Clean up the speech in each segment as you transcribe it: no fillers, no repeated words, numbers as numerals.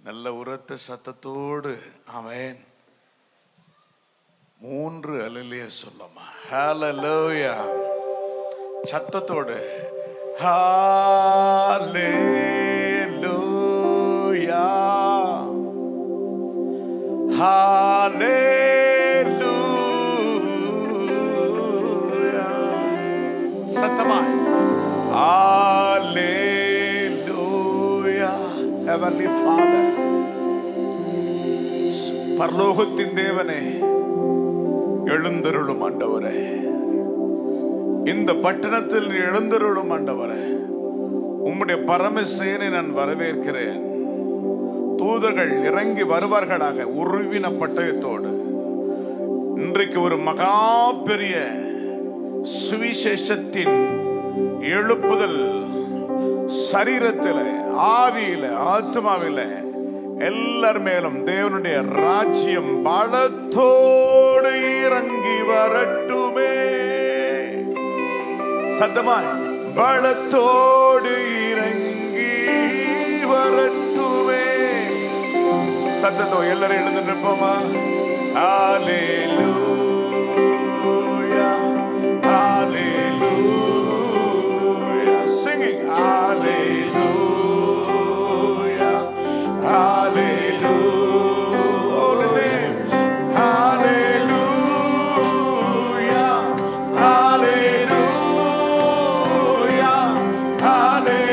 நல்ல உரத்த சத்தத்தோடு ஆமென் 3 அல்லேலூயா சொல்லமா. ஹalleluya சத்தத்தோடு ஹalleluya ஹalleluya சத்தமாய் ஹalleluya. Heavenly Father, பரலோகத்தின் தேவனே, எழுந்தருளும் ஆண்டவரே, இந்த பட்டணத்தில் எழுந்தருளும் ஆண்டவரே, உம்முடைய பரமசேனை நான் வரவேற்கிறேன். தூதர்கள் இறங்கி வருவார்களாக உருவின பட்டயத்தோடு. இன்றைக்கு ஒரு மகா பெரிய சுவிசேஷத்தின் எழுப்புதல் சரீரத்தில், ஆவியில, ஆத்மாவில எல்லார் மேலும் தேவனுடைய ராஜ்யம் பலத்தோடு இறங்கி வரட்டுமே. சத்தமாய் பலத்தோடு இறங்கி வரட்டுமே. சத்தத்தோ எல்லாரும் எழுந்து நிற்போமா? ஹalleluya hallelujah singing hallelujah hallelujah holy name hallelujah hallelujah hallelujah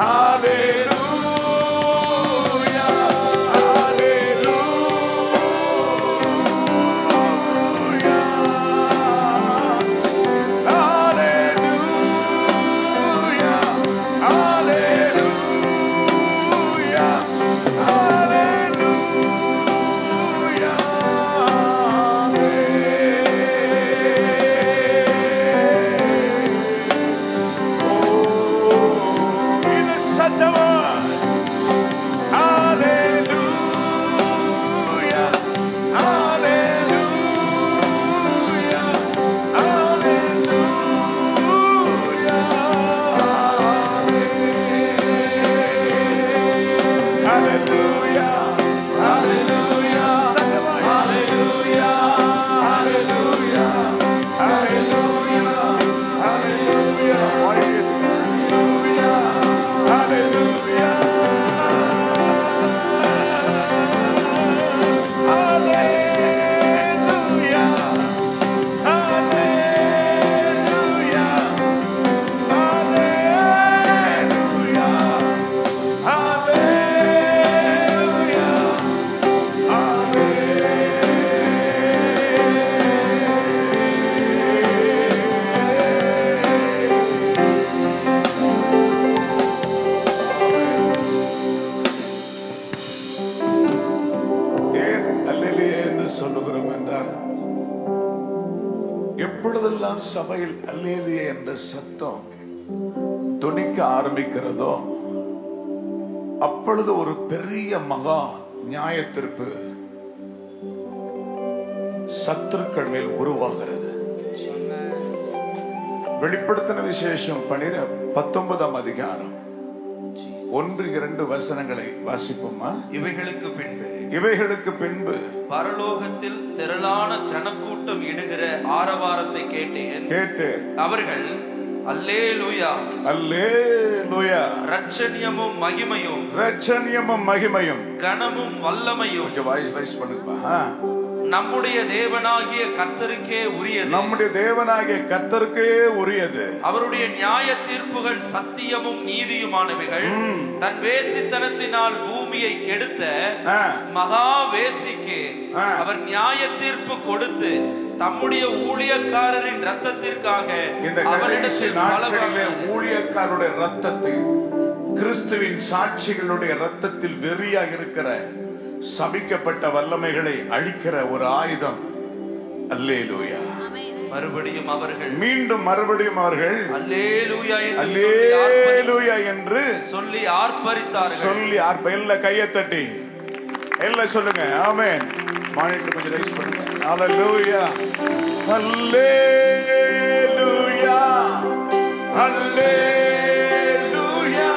hallelujah எப்பொழுதெல்லாம் சபையில் அல்லேலூயா என்ற சத்தம் துணிக்க ஆரம்பிக்கிறதோ அப்பொழுது ஒரு பெரிய மகா நியாயத்தீர்ப்பு சத்துருக்கள் மேல் உருவாகிறது. வெளிப்படுத்தின விசேஷம் 19ஆம் அதிகாரம் 1-2 வசனங்களை வாசிப்போமா? இவைகளுக்கு பின்பு பரலோகத்தில் திரளான ஜனக்கூட்டம் இடுகிற ஆரவாரத்தை கேட்டேன். அவர்கள் அல்லேலூயா அல்லேலூயா ரட்சணியமும் மகிமையும் கனமும் வல்லமையும் கொஞ்சம் வாய்ஸ் ரைஸ் பண்ணுப்பா. நம்முடைய தேவனாகிய கர்த்தருக்கே உரியது. அவருடைய நியாய தீர்ப்புகள் சத்தியமும் நீதியுமானவைகள். தன் வேசித்தனத்தினால் பூமியை கெடுத்த மகா வேசிக்கு அவர் நியாய தீர்ப்பு கொடுத்து தம்முடைய ஊழியக்காரரின் ரத்தத்திற்காக ஊழியக்காரருடைய ரத்தத்தை, கிறிஸ்துவின் சாட்சிகளுடைய ரத்தத்தில் வெறியா இருக்கிற சபிக்கப்பட்ட வல்லமைகளை அழிக்கிற ஒரு ஆயுதம். அல்லேலூயா. மீண்டும் மறுபடியும் அவர்கள் அல்லேலூயா என்று சொல்லி ஆர்ப்பரித்தார்கள். எல்லாம் கையை தட்டி எல்லாம் சொல்லுங்க ஆமென். மானிட்டர் கொஞ்சம் ரைஸ் பண்ணுங்க. அல்லேலூயா அல்லேலூயா அல்லேலூயா அல்லேலூயா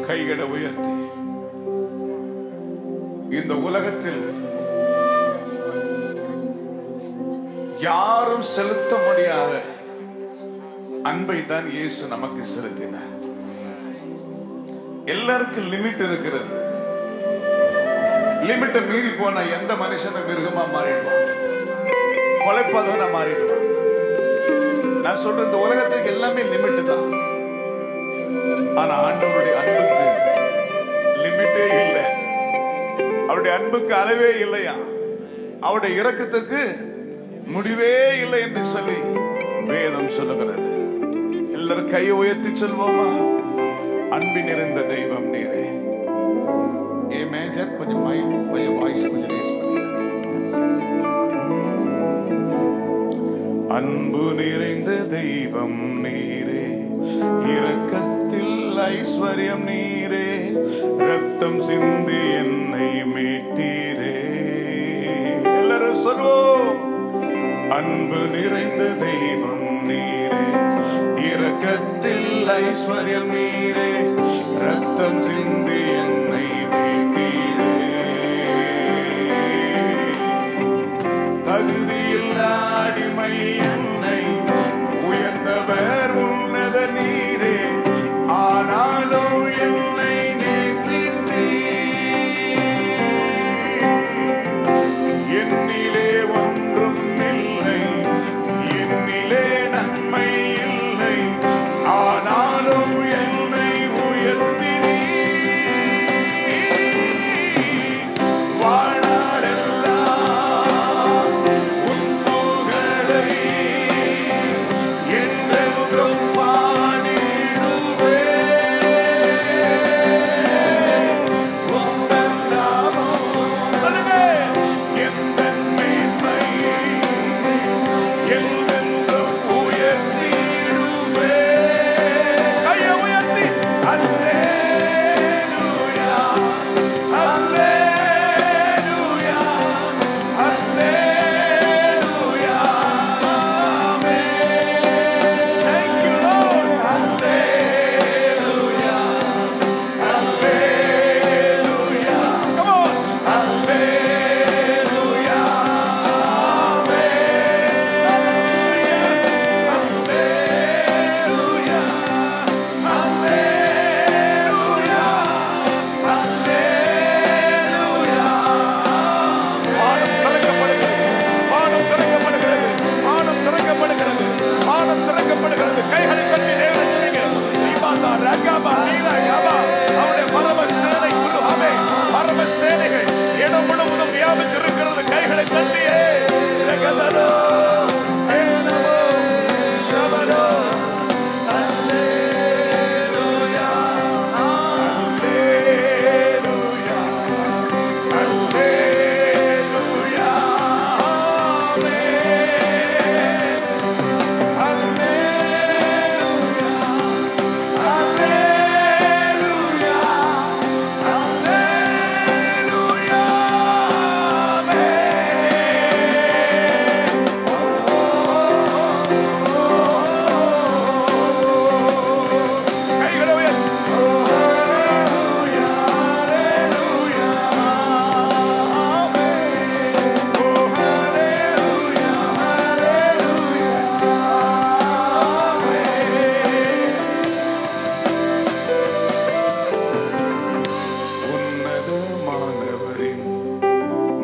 கைகளை உயர்த்தி இந்த உலகத்தில் யாரும் செலுத்த முடியாத அன்பை தான் இயேசு நமக்கு செலுத்தினார். எல்லாருக்கும் லிமிட் இருக்கிறது. லிமிட்டை மீறி போன எந்த மனுஷனும் மிருகமா மாறிடுவான், கொலைப்பாதவனா மாறிடுவான். நான் சொல்ற இந்த உலகத்துக்கு எல்லாமே லிமிட் தான். ஆனா ஆண்டவருடைய அன்புக்கு லிமிட்டே இல்லை. அவருடைய அன்புக்கு அளவே இல்லையா, அவருடைய இரக்கத்துக்கு முடிவே இல்லை என்று சொல்லி வேதம் சொல்லுகிறது. எல்லாரும் கையை உயர்த்தி சொல்வோமா? அன்பின் நிறைந்த தெய்வம் நீரே. ஏ மேஜர் கொஞ்சம் வாய்ஸ் கொஞ்சம் ரேஸ் பண்ணுங்க. அன்பு நிறைந்த தெய்வம் நீரே, இரக்கத்தில் ஐஸ்வர்யம் நீரே, ரத்தம் சிந்தி என்னை மீட்டீரே. எல்லாரும் சொல்வோம். அன்பு நிறைந்த தெய்வம் நீரே, இரக்கத்தில் ஐஸ்வர்யம் நீரே, ரத்தம் சிந்தி என்னை மீட்டீரே. தகுதியில் அடிமை என்னை உயர்ந்தவர் உன்னத நீரே, ஆனாலும் என்னை நேசித்தீர். என்னிலே ஒன்றும் இல்லை, என்னிலே நன்மை இல்லை, ஆனாலும் என்னை உயர்த்தினீர்.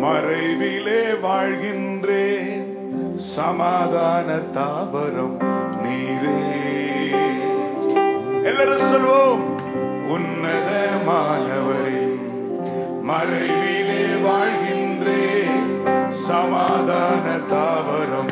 மறைவிலே வாழ்கின்றேன், சமாதான தாவரம் நீரே. எல்லாரும் சொல்வோம். உன்னதமானவரின் மறைவிலே வாழ்கின்றேன், சமாதான தாவரம்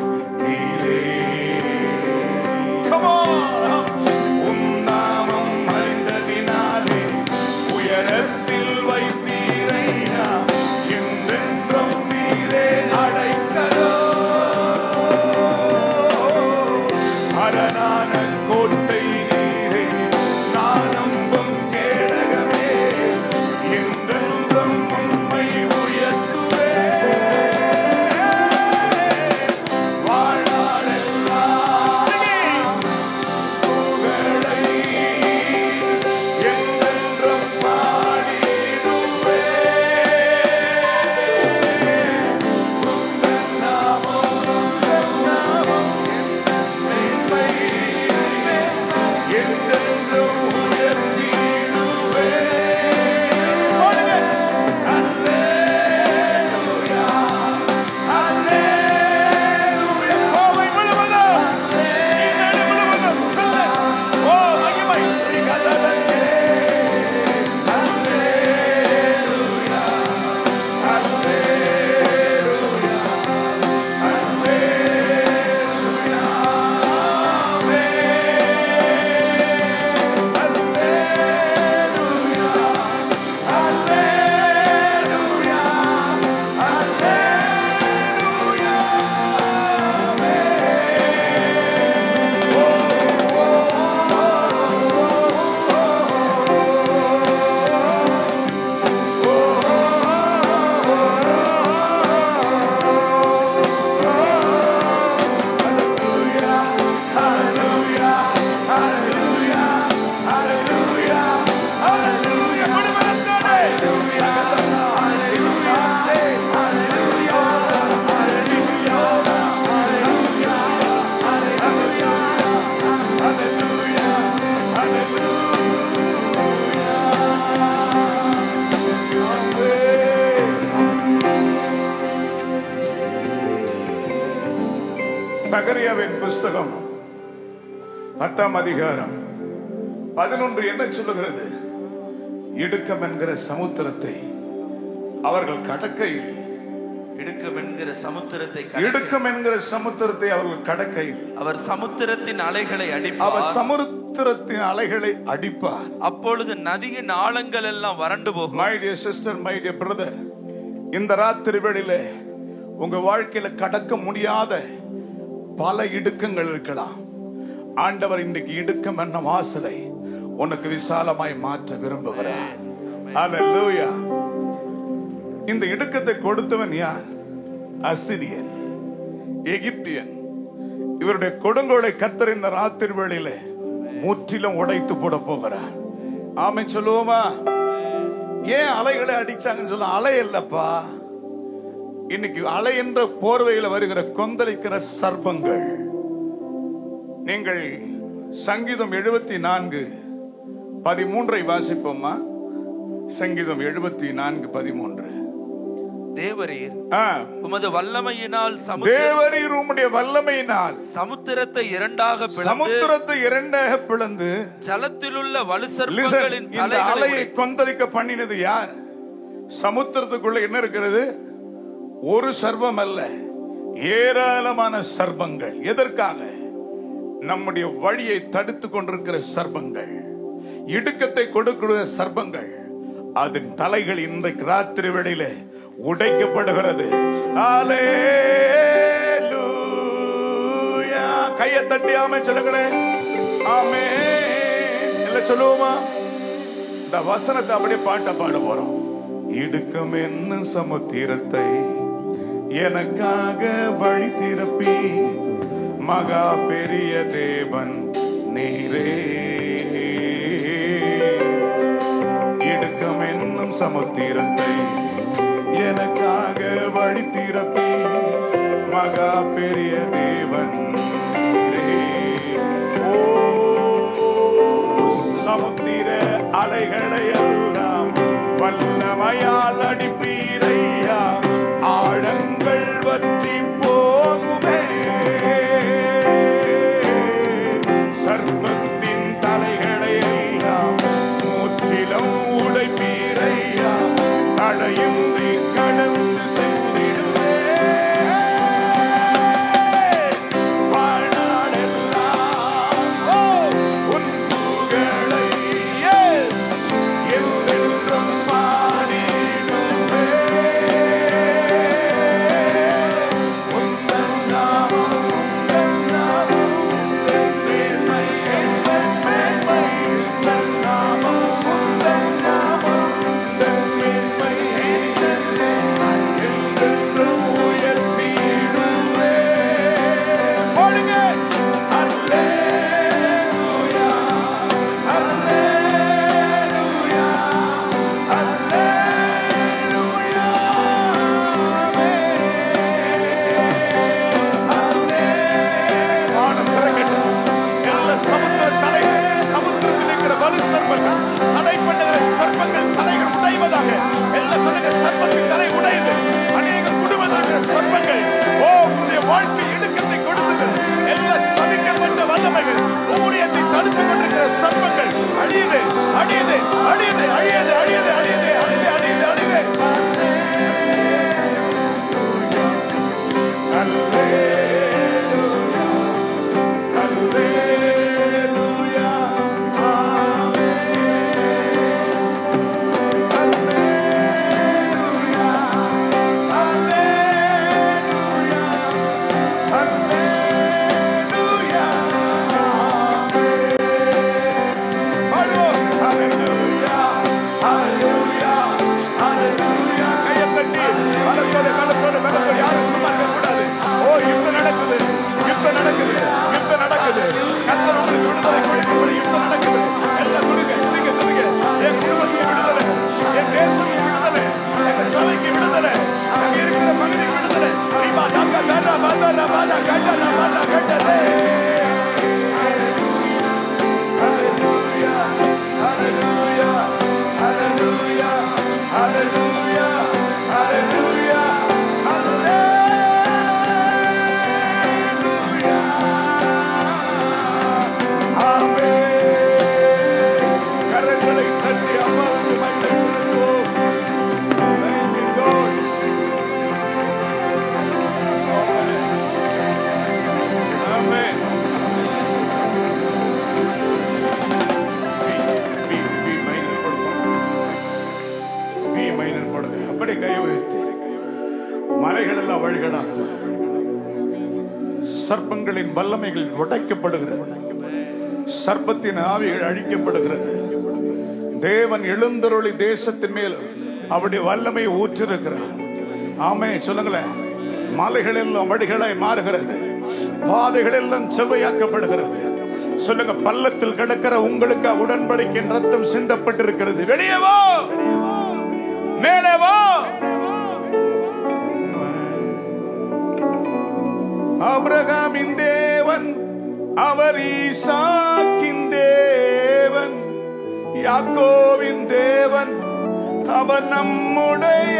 சகரியாவின் புஸ்தகம் 10ஆம் அதிகாரம் 11 என்ன சொல்லுகிறது? இடுக்கம் என்கிற சமுத்திரத்தை அவர்கள் கடக்கையில், இடுக்கம் என்கிற சமுத்திரத்தை இடுக்கம் என்கிற சமுத்திரத்தை அவர்கள் கடக்கையில், அவர் சமுத்திரத்தின் அலைகளை அடிப்பார், அவர் சமுத்திரத்தின் அலைகளை அடிப்பார். அப்பொழுது நதியின் ஆழங்கள் எல்லாம் வறண்டு போகும். My dear sister, my dear brother, இந்த ராத்திரி வேளையிலே உங்க வாழ்க்கையில கடக்க முடியாத பல இடுக்கங்கள் இருக்கலாம். ஆண்டவர் இன்றைக்கு இடுக்கம் என்ன வாசலை உனக்கு விசாலமாய் மாற்ற விரும்புகிறார். அல்லேலூயா. இந்த இடுக்கத்தை கொடுத்தவன் யார்? அசிரியன், எகிப்தியன். இவருடைய கொடுங்கோலை கர்த்தர் இந்த ராத்திரி வேளையிலே முற்றிலும் உடைத்து போட போகிறார். ஆமென் சொல்லுவோமா? ஏன் அலைகளை அடிச்சாங்கன்னு சொல்ல, அலை இல்லப்பா, இன்னைக்கு அலை என்ற போர்வையில் வருகிற கொந்தளிக்கிற சர்ப்பங்கள். நீங்கள் சங்கீதம் 74:13 வாசிப்போமா? சங்கீதம் 74:13. தேவரீர் உமது வல்லமையினால் தேவரீர் உம்முடைய வல்லமையினால் சமுத்திரத்தை இரண்டாக பிளந்து ஜலத்தில் உள்ள வலுசர்ப்பங்களின் இந்த அலையை கொந்தளிக்க பண்ணினது யார்? சமுத்திரத்துக்குள்ள என்ன இருக்கிறது? ஒரு சர்ப்பம் அல்ல, ஏராளமான சர்ப்பங்கள். எதற்காக? நம்முடைய வழியை தடுத்து கொண்டிருக்கிற சர்ப்பங்கள், இடுக்கத்தை கொடுக்கிற சர்ப்பங்கள். அதன் தலைகள் இன்றைக்கு ராத்திரி வேளையிலே உடைக்கப்படுகிறது. அல்லேலூயா. கையை தட்டி ஆமென் சொல்லுங்களேன். ஆமென் எல்லாம் சொல்லுவோமா? இந்த வசனத்தை அப்படியே பாட்ட பாட போறோம். இடுக்கம் என்னும் சமுத்திரத்தை எனக்காக வழி திறப்பி, மகா பெரிய தேவன் நீரே. இடுக்கம் என்னும் சமுத்திரத்தை எனக்காக வழி திறப்பி, மகா பெரிய தேவன் நீரே. ஓ சமுத்திர அலைகளை எல்லாம் வல்லமையால் அடிப்பீரையா, ஆழங்கள் வற்றி போகுமே. சர்ப்பத்தின் தலைகளை எல்லாம் முற்றிலும் உடைப்பீரையா, தடையின்றி கடந்து சென்றிடுவே. வாழ்நாளெல்லாம் உன் புகழை என்றென்றும் பாடிடுவே. உந்தன் நாமம், உந்தன் நாமம், உந்தன் மேன்மை, உந்தன் மேன்மை, உந்தன் நாமம், உந்தன் நாமம், உந்தன் மேன்மை, என்றென்றும் உயர்த்திடுவே. பாடுங்க. அல்லேலூயா, அல்லேலூயா, அல்லேலூயா, ஆமென். வானம் திறக்கட்டும். எல்லா சமுத்திர தலைகள், சமுத்திரத்தில் இருக்கிற வலு சர்ப்பங்கள், தடை பண்ணுகிற சர்ப்பங்கள் தலைகள் உடைவதாக. எல்லாம் சொல்லுங்க, சர்ப்பத்தின் தலை உடையுது. அநேக குடும்பத்தில் இருக்கிற சர்ப்பங்கள், ஓ உங்களுடைய வாழ்க்கை இடுக்கத்தை கொடுத்தது. எல்லா சபிக்கப்பட்ட வல்லமைகள், ஊழியத்தை தடுத்து கொண்டிருக்கிற சர்ப்பங்கள் அழியுது, அழியுது, அழியுது, அழியுது, அழியுது, அழியுது, அழியுது, அழியுது, அழியுது. அல்லேலூயா, அல்லேலூயா, ஆமென். அல்லேலூயா, அல்லேலூயா, அல்லேலூயா, ஆமென். பாடுவோம். அல்லேலூயா, அல்லேலூயா, அல்லேலூயா. கையை தட்டி பலத்தோடு, பலத்தோடு, பலத்தோடு. யாரும் சும்மா இருக்கக்கூடாது. ஓ யுத்தம் நடக்குது, யுத்தம் நடக்குது, யுத்தம் நடக்குது. கர்த்தர் உங்களுக்கு விடுதலை கொடுக்கும்படி யுத்தம் நடக்குது. எல்லாம் துதிங்க, துதிங்க, துதிங்க. என் குடும்பத்துக்கு விடுதலை, என் தேசத்துக்கு விடுதலை, எங்க சபைக்கு விடுதலை, அங்க இருக்கிற பகுதிக்கு விடுதலை. ரீமா டாக்கா தரா பாதரா பாதா கட்டரா பாதா கட்டரே. அல்லேலூயா, அல்லேலூயா, அல்லேலூயா, அல்லேலூயா, அல்லேலூயா, அல்லேலூயா. சர்ப்பங்களின் வல்லமைகள் உடைக்கப்படுகிறது, சர்ப்பத்தின் ஆவிகள் அழிக்கப்படுகிறது. தேவன் எழுந்தருளி தேசத்தின் மேல் அவருடைய வல்லமை ஊற்றிருக்கிறார். ஆமென் சொல்லுங்களேன். மலைகள் எல்லாம் வழிகளாய் மாறுகிறது, பாதைகள் எல்லாம் செவ்வையாக்கப்படுகிறது. சொல்லுங்க, பள்ளத்தில் கிடக்கிற உங்களுக்கு உடன்படிக்கையின் ரத்தம் சிந்தப்பட்டிருக்கிறது. வெளியே வா, மேலே வா. ஆபிரகாமின் தேவன் அவர், ஈசாக்கின் தேவன், யாக்கோவின் தேவன் அவர் நம்முடைய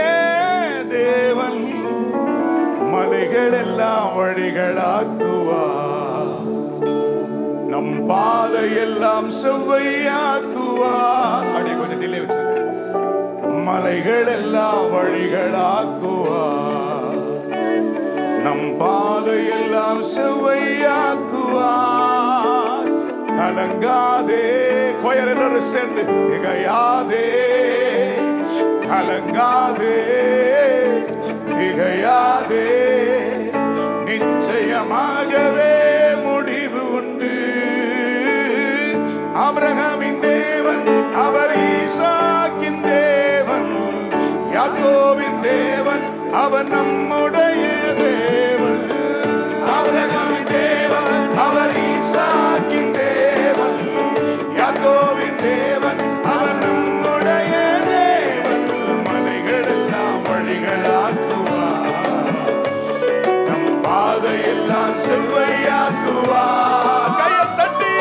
தேவன். மலைகள் எல்லாம் வழிகளாக்குவார், நம் பாதையெல்லாம் செவ்வையாக்குவார். அப்படியே கொஞ்சம் டிலே வச்சிருக்க. மலைகள் எல்லாம் வழிகளாக்குவார், நம் பாதையெல்லாம் செவ்வையாக்குவார். கலங்காதே, கோயர் எல்லாரும் சேர்ந்து திகையாதே, கலங்காதே திகையாதே, நிச்சயமாகவே முடிவு உண்டு. ஆபிரகாமின் தேவன் அவர், ஈசாக்கின் தேவன், யாக்கோபின் தேவன் அவர் நம்முடைய தேவன். ஆபிரகாமின் தேவன் அவர், ஈசாக்கின் தேவன், யாக்கோபின் தேவன் அவர் நம்முடைய தேவன். மலைகள் எல்லாம் வழிகளாக்குவார், நம் பாதையெல்லாம் செவ்வையாக்குவார். கையை தட்டி,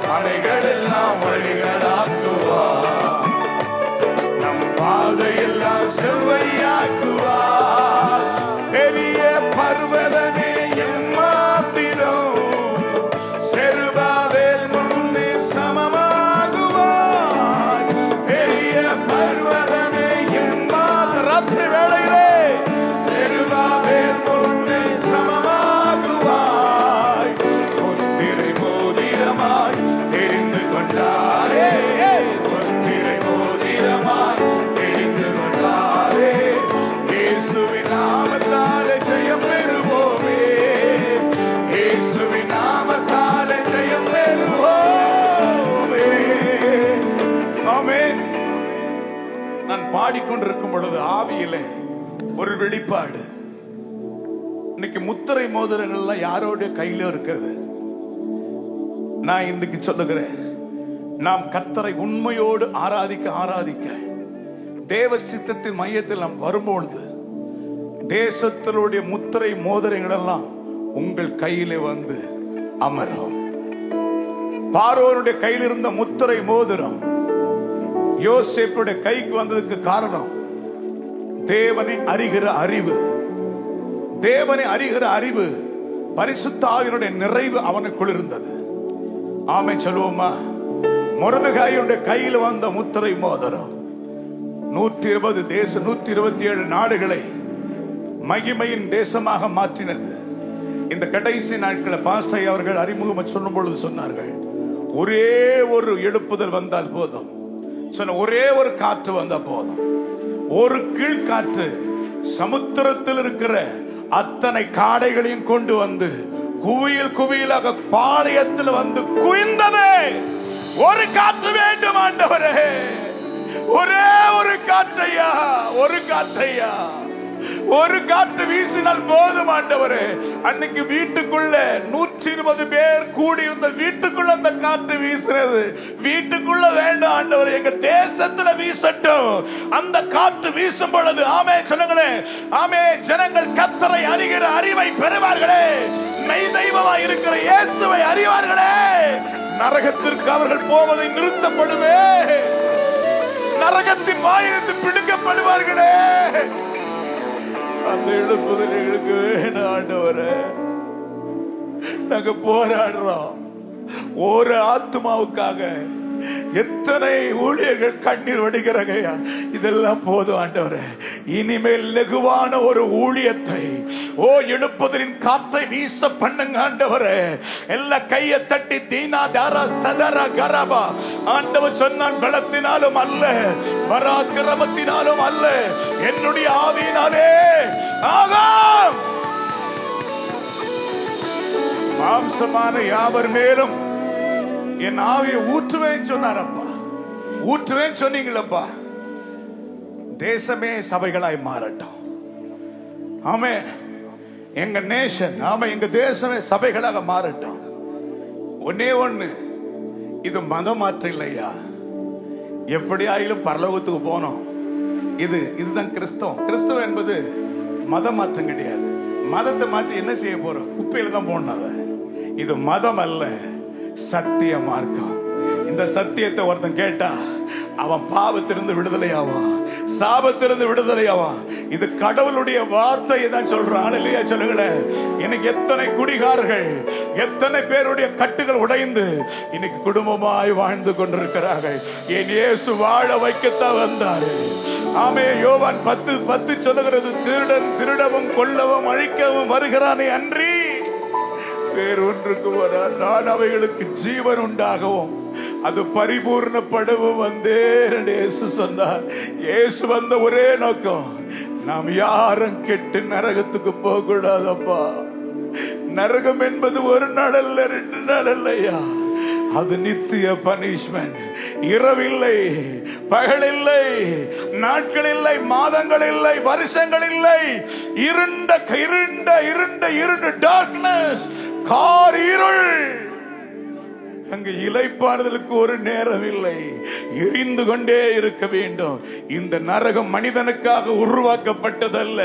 மலைகள் எல்லாம் வழிகளாக்குவார், நம் பாதையெல்லாம் செவ்வையாக்குவார். பெரிய பர்வதமே எம்மாத்திரம், செருபாபேல் முன்னே சமமாகுவார். பெரிய பர்வதமே எம்மாத்திரம், ராத்திரி வேளையிலே செருபாபேல் முன்னே சமமாகுவாய். முத்திரை மோதிரமாய் தெரிந்து கொண்டாரே, முத்திரை மோதிரமாய் தெரிந்து கொண்டாரே. இயேசுவின் நாமத்தாலே ஜெயம் பெறுவோமே, இயேசுவின் நாமத்தாலே ஜெயம் பெறுவோமே. ஆமென். நான் பாடிக்கொண்டிருக்கும் பொழுது ஆவியிலே ஒரு வெளிப்பாடு. இன்னைக்கு முத்திரை மோதிரங்கள்லாம் யாரோட கையில இருக்கிறது? நான் இன்னைக்கு சொல்லுகிறேன், நாம் கர்த்தரை உண்மையோடு ஆராதிக்க தேவ சித்தத்தின் மையத்தில் நாம் வரும்பொழுது தேசத்தினுடைய முத்திரை மோதிரங்கள் எல்லாம் உங்கள் கையிலே வந்து அமரும். பார்வோனுடைய கையில் இருந்த முத்திரை மோதிரம் யோசேப்புடைய கைக்கு வந்ததுக்கு காரணம் தேவனை அறிகிற அறிவு. தேவனை அறிகிற அறிவு, பரிசுத்த ஆவியினுடைய நிறைவு அவனுக்குள் இருந்தது. ஆமென் சொல்லுவோமா? மொர்தெகாயுடைய கையில் வந்த முத்திரை மோதிரம் 120 தேசம், 127 நாடுகளை மகிமையின் தேசமாக மாற்றினது. இந்த கடைசி நாட்களை பாஸ்டர் அவர்கள் அறிமுகம் சொல்லும் பொழுது சொன்னார்கள், ஒரே ஒரு எழுப்புதல் வந்தால் போதும். சொன்ன ஒரே ஒரு காற்று வந்தா போதும். ஒரு கீழ்காற்று சமுத்திரத்தில் இருக்கிற அத்தனை காடைகளையும் கொண்டு வந்து குவியல் குவியலாக பாளையத்தில் வந்து குவிந்தது. ஒரு காற்று வேண்டும் ஆண்டவரே, ஒரே ஒரு காற்றையா, ஒரு காற்றையா, ஒரு காற்று வீசினால் போதும் ஆண்டவரே. அன்னைக்கு வீட்டுக்குள்ள 120 பேர் கூடி இருந்த வீட்டுக்குள்ள அந்த காற்று வீசுறது. வீட்டுக்குள்ள வேண்டாம் ஆண்டவரே, எங்க தேசத்துல வீசட்டும். அந்த காற்று வீசும் பொழுது ஆமே சொல்லுங்களேன், ஆமே, ஜனங்கள் கர்த்தரை அறிகிற அறிவை பெறுவார்களே, மெய் தெய்வமாய் இருக்கிற இயேசுவை அறிவார்களே. நரகத்திற்கு அவர்கள் போவதை நிறுத்தப்படுமே, நரகத்தின் வாயிலிருந்து பிடிக்கப்படுவார்களே. அந்த எழுப்புதல் எங்களுக்கு வேணும் ஆண்டவரே. நாங்க போராடுறோம் ஒரு ஆத்மாவுக்காக. எத்தனை ஊழியர்கள் கண்ணீர் வடிக்கிறாங்க. இதெல்லாம் போதும் ஆண்டவரே. இனிமேல் லகுவான ஒரு ஊழியத்தை, ஓ எழுப்புதலின் காற்றை வீச பண்ணுங்க ஆண்டவரே. எல்லா கையை தட்டி தீனா தாரா சதரா கரபா. ஆண்டவர் சொன்னான், பலத்தினாலும் அல்ல, பராக்கிரமத்தினாலும் அல்ல, என்னுடைய ஆவியினாலே ஆகாம். மாம்சமான யாவர் மேலும் என் ஆவியை ஊற்றுவேன் சொன்னாரப்பா. ஊற்றுவேன் சொன்னீங்களப்பா. தேசமே சபைகளாய் மாறட்டும். ஆமே. எங்க நேஷன், ஆமா, எங்க தேசமே சபைகளாக மாறட்டும். ஒன்னே ஒண்ணு, இது மதம் மாற்றம் இல்லையா. எப்படி ஆயிலும் பரலோகத்துக்கு போனோம். இதுதான் கிறிஸ்தவம். கிறிஸ்தவம் என்பது மதம் மாற்றம் கிடையாது. மதத்தை மாத்தி என்ன செய்ய போறோம்? குப்பையில தான் போடணும். இது மதம் அல்ல, சத்திய மார்க்கம். இந்த சத்தியத்தை ஒருத்தன் கேட்டா அவன் பாவத்திலிருந்து விடுதலை ஆவான், சாபத்திலிருந்து விடுதலை ஆவான். இது கடவுளுடைய வார்த்தையை தான் சொல்றான் இல்லையா? சொல்லுங்களேன். இன்னைக்கு எத்தனை குடிகாரர்கள், எத்தனை பேருடைய கட்டுகள் உடைந்து இன்னைக்கு குடும்பமாய் வாழ்ந்து கொண்டிருக்கிறார்கள். என் இயேசு வாழ வைக்கத்தான் வந்தாரு. ஆமே. யோவான் 10:10 சொல்லுகிறது, திருடன் திருடவும் கொல்லவும் அழிக்கவும் வருகிறானே அன்றி வேறொன்றுக்கு வரார். நான் அவைகளுக்கு ஜீவன் உண்டாகவும் அது பரிபூர்ணப்படவும் வந்தேன் இயேசு சொன்னார். இயேசு வந்த ஒரே நோக்கம், நாம் யாரும் கெட்டு நரகத்துக்கு போக கூடாதப்பா. நரகம் என்பது ஒரு நாள் அல்ல, 2 நாள் அல்லையா. அது நித்திய பனிஷ்மெண்ட். இரவில்லை, பகல் இல்லை, நாட்கள் இல்லை, மாதங்கள் இல்லை, வருஷங்கள் இல்லை. இருண்ட இருண்ட இருண்ட இருண்ட டார்க்னஸ், கார் இருள். அங்கு இளைப்பாறுதலுக்கு ஒரு நேரம் இல்லை. எரிந்து கொண்டே இருக்க வேண்டும். இந்த நரகம் மனிதனுக்காக உருவாக்கப்பட்டதல்ல,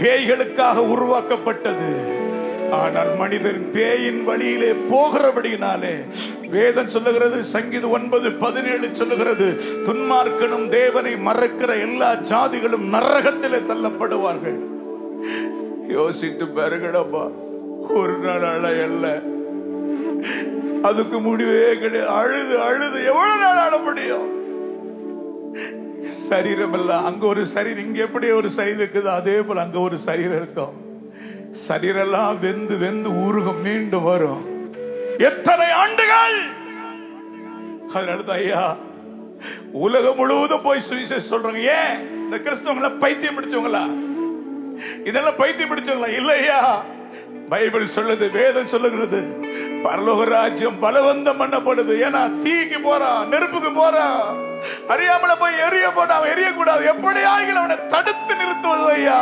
பேய்களுக்காக உருவாக்கப்பட்டது. ஆனால் மனிதன் பேயின் வழியிலே போகிறபடியினாலே வேதம் சொல்லுகிறது, சங்கீதம் 9:17 சொல்லுகிறது, துன்மார்க்கனும் தேவனை மறக்கிற எல்லா ஜாதிகளும் நரகத்திலே தள்ளப்படுவார்கள். யோசித்து பாருங்கடப்பா. ஒரு நாள் அல்ல, அதுக்கு முடிவே கிடையாது. அழுது அழுது எவ்வளவு நாள் ஆட முடியும்? சரீரம் இல்ல. அங்க ஒரு சரீரம், இங்க எப்படி ஒரு சரீரம் இருக்குது, அதே போல அங்க ஒரு சரீரம் இருக்கும். சரீரெல்லாம் வெந்து வெந்து ஊருகம் மீண்டும் வரும். எத்தனை ஆண்டுகள்? அதனாலதான் ஐயா உலகம் முழுவதும் போய் சுவிசேஷம் சொல்றாங்க. ஏன்? இந்த கிறிஸ்தவங்கள பைத்தியம் பிடிச்சவங்களா? இதெல்லாம் பைத்தியம் பிடிச்சவங்களா? இல்லையா. பைபிள் சொல்லுது, வேதம் சொல்லுகிறது, பரலோக ராஜ்யம் பலவந்தம் பண்ணப்படுது. ஏன்னா தீக்கு போறான், நெருப்புக்கு போறான், அறியாமல போய் எரிய போட அவன் எரியக்கூடாது. எப்படி ஆகிலும் அவனை தடுத்து நிறுத்துவது ஐயா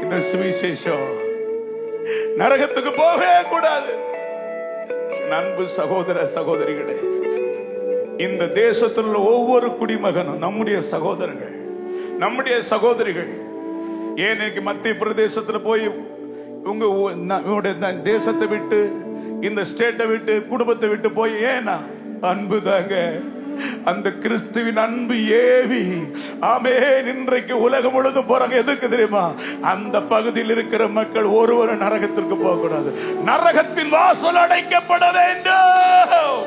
இந்த சுவிசேஷம். நரகத்துக்கு போகவே கூடாது. அன்பு சகோதர சகோதரிகளே, இந்த தேசத்தில் உள்ள ஒவ்வொரு குடிமகனும் நம்முடைய சகோதரர்கள், நம்முடைய சகோதரிகள். ஏன் மத்திய பிரதேசத்துல போய் உங்க தேசத்தை விட்டு, இந்த ஸ்டேட்டை விட்டு, குடும்பத்தை விட்டு போய், ஏன்னா அன்பு தாங்க. அந்த கிறிஸ்துவின் அன்பு ஏவி ஆமென் இன்றைக்கு உலகம் முழுதும் போறாங்க. எதுக்கு தெரியுமா? அந்த பகுதியில் இருக்கிற மக்கள் ஒருவரும் நரகத்திற்கு போக கூடாது. நரகத்தின் வாசல் அடைக்கப்பட வேண்டும்.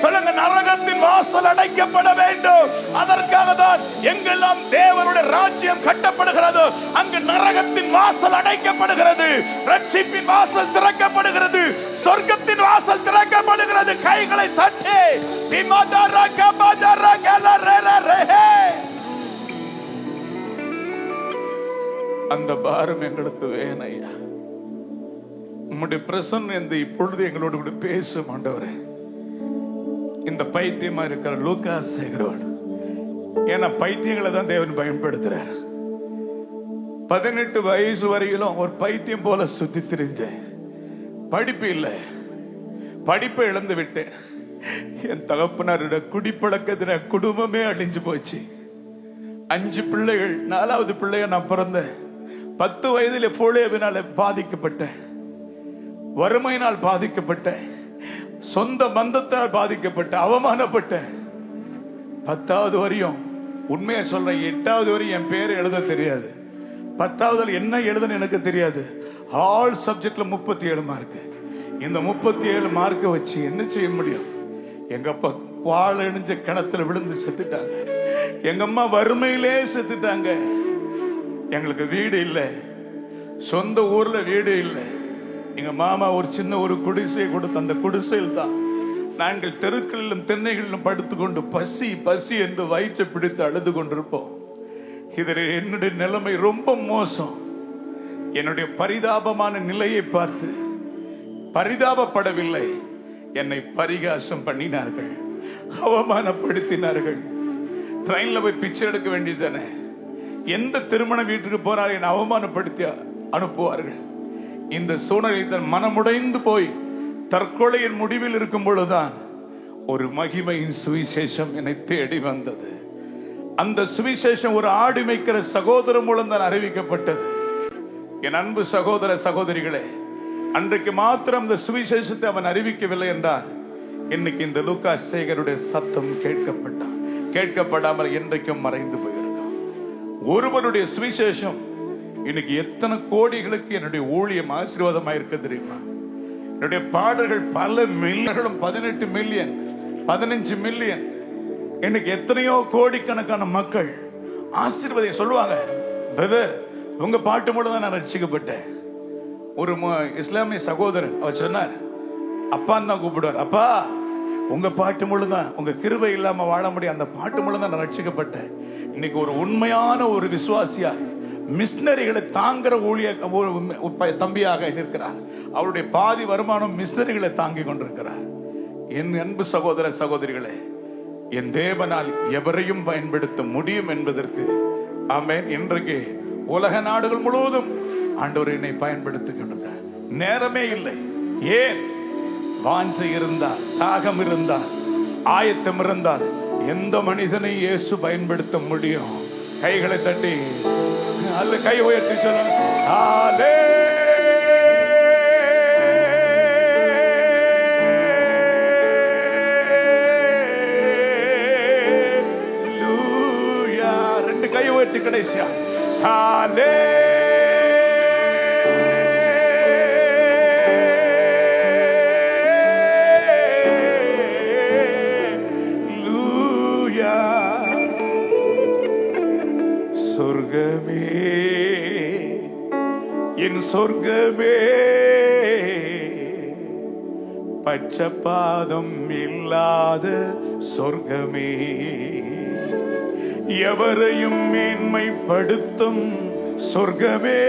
சொல்லுங்க, நரகத்தின் வாசல் அடைக்கப்பட வேண்டும். அதற்காக தான் எங்கெல்லாம் தேவனுடைய ராஜ்யம் கட்டப்படுகிறது அங்கு நரகத்தின் வாசல் அடைக்கப்படுகிறது, ரட்சிப்பின் வாசல் திறக்கப்படுகிறது, சொர்க்கத்தின் வாசல் திறக்கப்படுகிறது. கைகளை தட்டி அந்த பாரம் எங்களுக்கு வேணையா. உம்முடைய பிரசன்னம் இப்பொழுது எங்களோடு கூட பேசும் ஆண்டவரே. இந்த பைத்தியமா இருக்கிற லூகாஸ் சேகரோடு, ஏன்னா பைத்தியங்களை தான் தேவன் பயன்படுத்துறார். 18 வயசு வரையிலும் ஒரு பைத்தியம் போல சுத்தி திரிஞ்சேன். படிப்பு இல்லை, படிப்பை இழந்து விட்டேன். என் தகப்பனாரோட குடிப்பழக்கத்தின குடும்பமே அழிஞ்சு போச்சு. 5 பிள்ளைகள், 4வது பிள்ளைய நான் பிறந்தேன். 10 வயதில் போலியோவினால பாதிக்கப்பட்டேன், வறுமையினால் பாதிக்கப்பட்டேன், சொந்த பந்தத்தால் பாதிக்கப்பட்ட, அவமானப்பட்டேன். 10வது வரையும், உண்மையை சொல்றேன், 8வது வரையும் என் பேரை எழுத தெரியாது. 10வது என்ன எழுதுன்னு எனக்கு தெரியாது. ஆல் சப்ஜெக்ட்ல 37 மார்க். இந்த 37 மார்க்கை வச்சு என்ன செய்ய முடியும்? எங்க அப்பா பால் இணைஞ்ச கிணத்துல விழுந்து செத்துட்டாங்க. எங்க அம்மா வறுமையிலே செத்துட்டாங்க. எங்களுக்கு வீடு இல்லை, சொந்த ஊர்ல வீடு இல்லை. எங்க மாமா ஒரு சின்ன ஒரு குடிசை கொடுத்து, அந்த குடிசையில் தான் நாங்கள் தெருக்களிலும் திண்ணைகளிலும் படுத்துக்கொண்டு பசி பசி என்று வயிற்றை பிடித்து அழுது கொண்டிருப்போம். இதில் என்னுடைய நிலைமை ரொம்ப மோசம். என்னுடைய பரிதாபமான நிலையை பார்த்து பரிதாபப்படவில்லை, என்னை பரிகாசம் பண்ணினார்கள், அவமானப்படுத்தினார்கள். ட்ரெயின்ல போய் பிச்சை எடுக்க வேண்டியது தானே? எந்த திருமண வீட்டுக்கு போனாலும் என்னை அவமானப்படுத்தி அனுப்புவார்கள். இந்த சூழ்நிலையில் தன் மனமுடைந்து போய் தற்கொலையின் முடிவில் இருக்கும் பொழுதுதான் ஒரு மகிமையின் சுவிசேஷம் என்னை தேடி வந்தது. அந்த சுவிசேஷம் ஒரு ஆடு மேய்க்கிற சகோதரன் மூலம் தான் அறிவிக்கப்பட்டது. என் அன்பு சகோதர சகோதரிகளே, அன்றைக்கு மாத்திரம் அந்த சுவிசேஷத்தை அவன் அறிவிக்கவில்லை என்றால் இன்னைக்கு இந்த லூக்கா சேகருடைய சத்தம் கேட்கப்படாமல் என்றைக்கும் மறைந்து போயிருக்கும். ஒருவனுடைய சுவிசேஷம் இன்னைக்கு எத்தனை கோடிகளுக்கு என்னுடைய ஊழியம் ஆசீர்வாதமா இருக்க தெரியுமா? என்னுடைய பாடல்கள் பல மில்லியன்களும் 18 மில்லியன் 15 மில்லியன், இன்னைக்கு எத்தனையோ கோடிக்கணக்கான மக்கள் ஆசீர்வாதம் சொல்லுவாங்க. பிரதர், உங்க பாட்டு மூலம் தான் நான் ரட்சிக்கப்பட்டேன். ஒரு இஸ்லாமிய சகோதரன் அவர் சொன்னார், அப்பான்னு தான் கூப்பிடுவார். அப்பா, உங்க பாட்டு மூலம் தான், உங்க கிருபை இல்லாம வாழ முடியும், அந்த பாட்டு மூலம் தான் நான் ரட்சிக்கப்பட்டேன். இன்னைக்கு ஒரு உண்மையான ஒரு விசுவாசியா மிஷனரிகளை தாங்குற ஊழிய தம்பியாக நிற்கிறார். அவருடைய பாதி வருமானம் மிஷனரிகளை தாங்கி கொண்டிருக்கிறார். என் அன்பு சகோதர சகோதரிகளே, என் தேவனால் எவரையும் பயன்படுத்த முடியும் என்பதற்கு ஆமென். இன்றைக்கு உலக நாடுகள் முழுவதும் ஆண்டவர் என்னை பயன்படுத்துகின்றார். நேரமே இல்லை. ஏன்? வாஞ்சை இருந்தால், தாகம் இருந்தால், ஆயத்தம் இருந்தால் எந்த மனிதனை இயேசு பயன்படுத்த முடியும். கைகளை தட்டி அல்ல கை உயர்த்தி சொல்லுங்க, ஹல்லேலூயா. ரெண்டு கை உயர்த்தி கடைசியா ஹல்லேலூயா. சொர்க்கமே, என் சொர்க்கமே, பட்சபாதம் இல்லாத சொர்க்கமே, எவரையும் மேன்மைப்படுத்தும் சொர்க்கமே,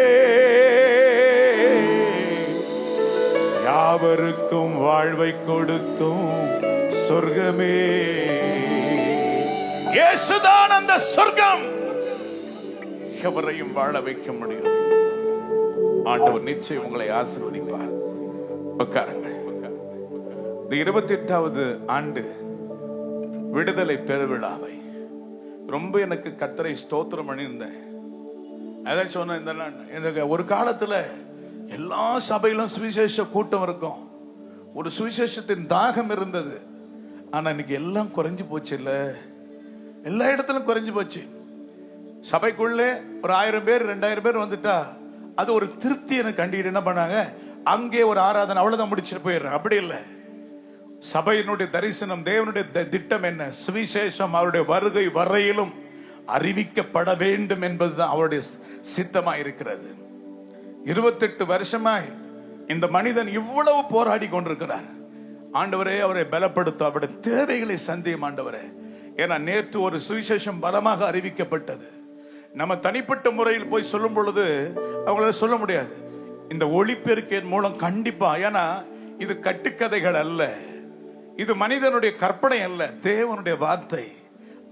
யாவருக்கும் வாழ்வை கொடுக்கும் சொர்க்கமே. இயேசுதான் அந்த சொர்க்கம். எவரையும் வாழ வைக்க முடியும். ஆண்டவர் நிச்சயம் உங்களை ஆசீர்வதிப்பார். உட்காருங்கள். 28வது ஆண்டு விடுதலை பெருவிழாவை ரொம்ப எனக்கு கர்த்தரை ஸ்தோத்திரம் பண்ணியிருந்தேன். அதான் சொன்ன, ஒரு காலத்துல எல்லா சபையிலும் சுவிசேஷ கூட்டம் இருக்கும், ஒரு சுவிசேஷத்தின் தாகம் இருந்தது. ஆனா இன்னைக்கு எல்லாம் குறைஞ்சு போச்சு. இல்ல, எல்லா இடத்திலும் குறைஞ்சு போச்சு. சபைக்குள்ளே ஒரு 1000 பேர் 2000 பேர் வந்துட்டா அது ஒரு திருப்தி எனக்கு கண்டிட்டு என்ன பண்ணாங்க, அங்கே ஒரு ஆராதனை அவ்வளவுதான் முடிச்சுட்டு போயிடுறேன். அப்படி இல்லை. சபையினுடைய தரிசனம், தேவனுடைய திட்டம் என்ன? சுவிசேஷம் அவருடைய வருகை வரையிலும் அறிவிக்கப்பட வேண்டும் என்பதுதான் அவருடைய சித்தமா இருக்கிறது. 28 வருஷமாய் இந்த மனிதன் இவ்வளவு போராடி கொண்டிருக்கிறார். ஆண்டவரே, அவரை பலப்படுத்த, அவருடைய தேவைகளை சந்தியும் ஆண்டவரே. ஏன்னா நேற்று ஒரு சுவிசேஷம் பலமாக அறிவிக்கப்பட்டது. நம்ம தனிப்பட்ட முறையில் போய் சொல்லும் பொழுது அவங்களால சொல்ல முடியாது. இந்த ஒளிபெருக்கின் மூலம் கண்டிப்பா, ஏன்னா இது கட்டுக்கதைகள் அல்ல, இது மனிதனுடைய கற்பனை அல்ல, தேவனுடைய வார்த்தை.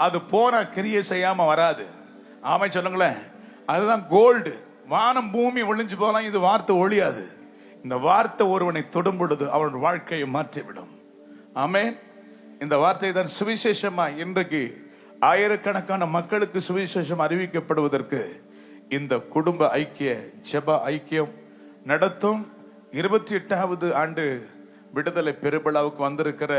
அது போனா கிரியை செய்யாம வராது. ஆமை சொல்லுங்களேன். அதுதான் கோல்டு. வானம் பூமி ஒளிஞ்சு போகலாம், இது வார்த்தை ஒழியாது. இந்த வார்த்தை ஒருவனை தொடும் பொழுது அவனுடைய வாழ்க்கையை மாற்றிவிடும். ஆமென். இந்த வார்த்தை தான் சுவிசேஷமா இன்றைக்கு ஆயிரக்கணக்கான மக்களுக்கு சுவிசேஷம் அறிவிக்கப்படுவதற்கு இந்த குடும்ப ஐக்கிய ஜெப ஐக்கியம் நடத்தும் 28வது ஆண்டு விடுதலை பெருவிழாவுக்கு வந்திருக்கிற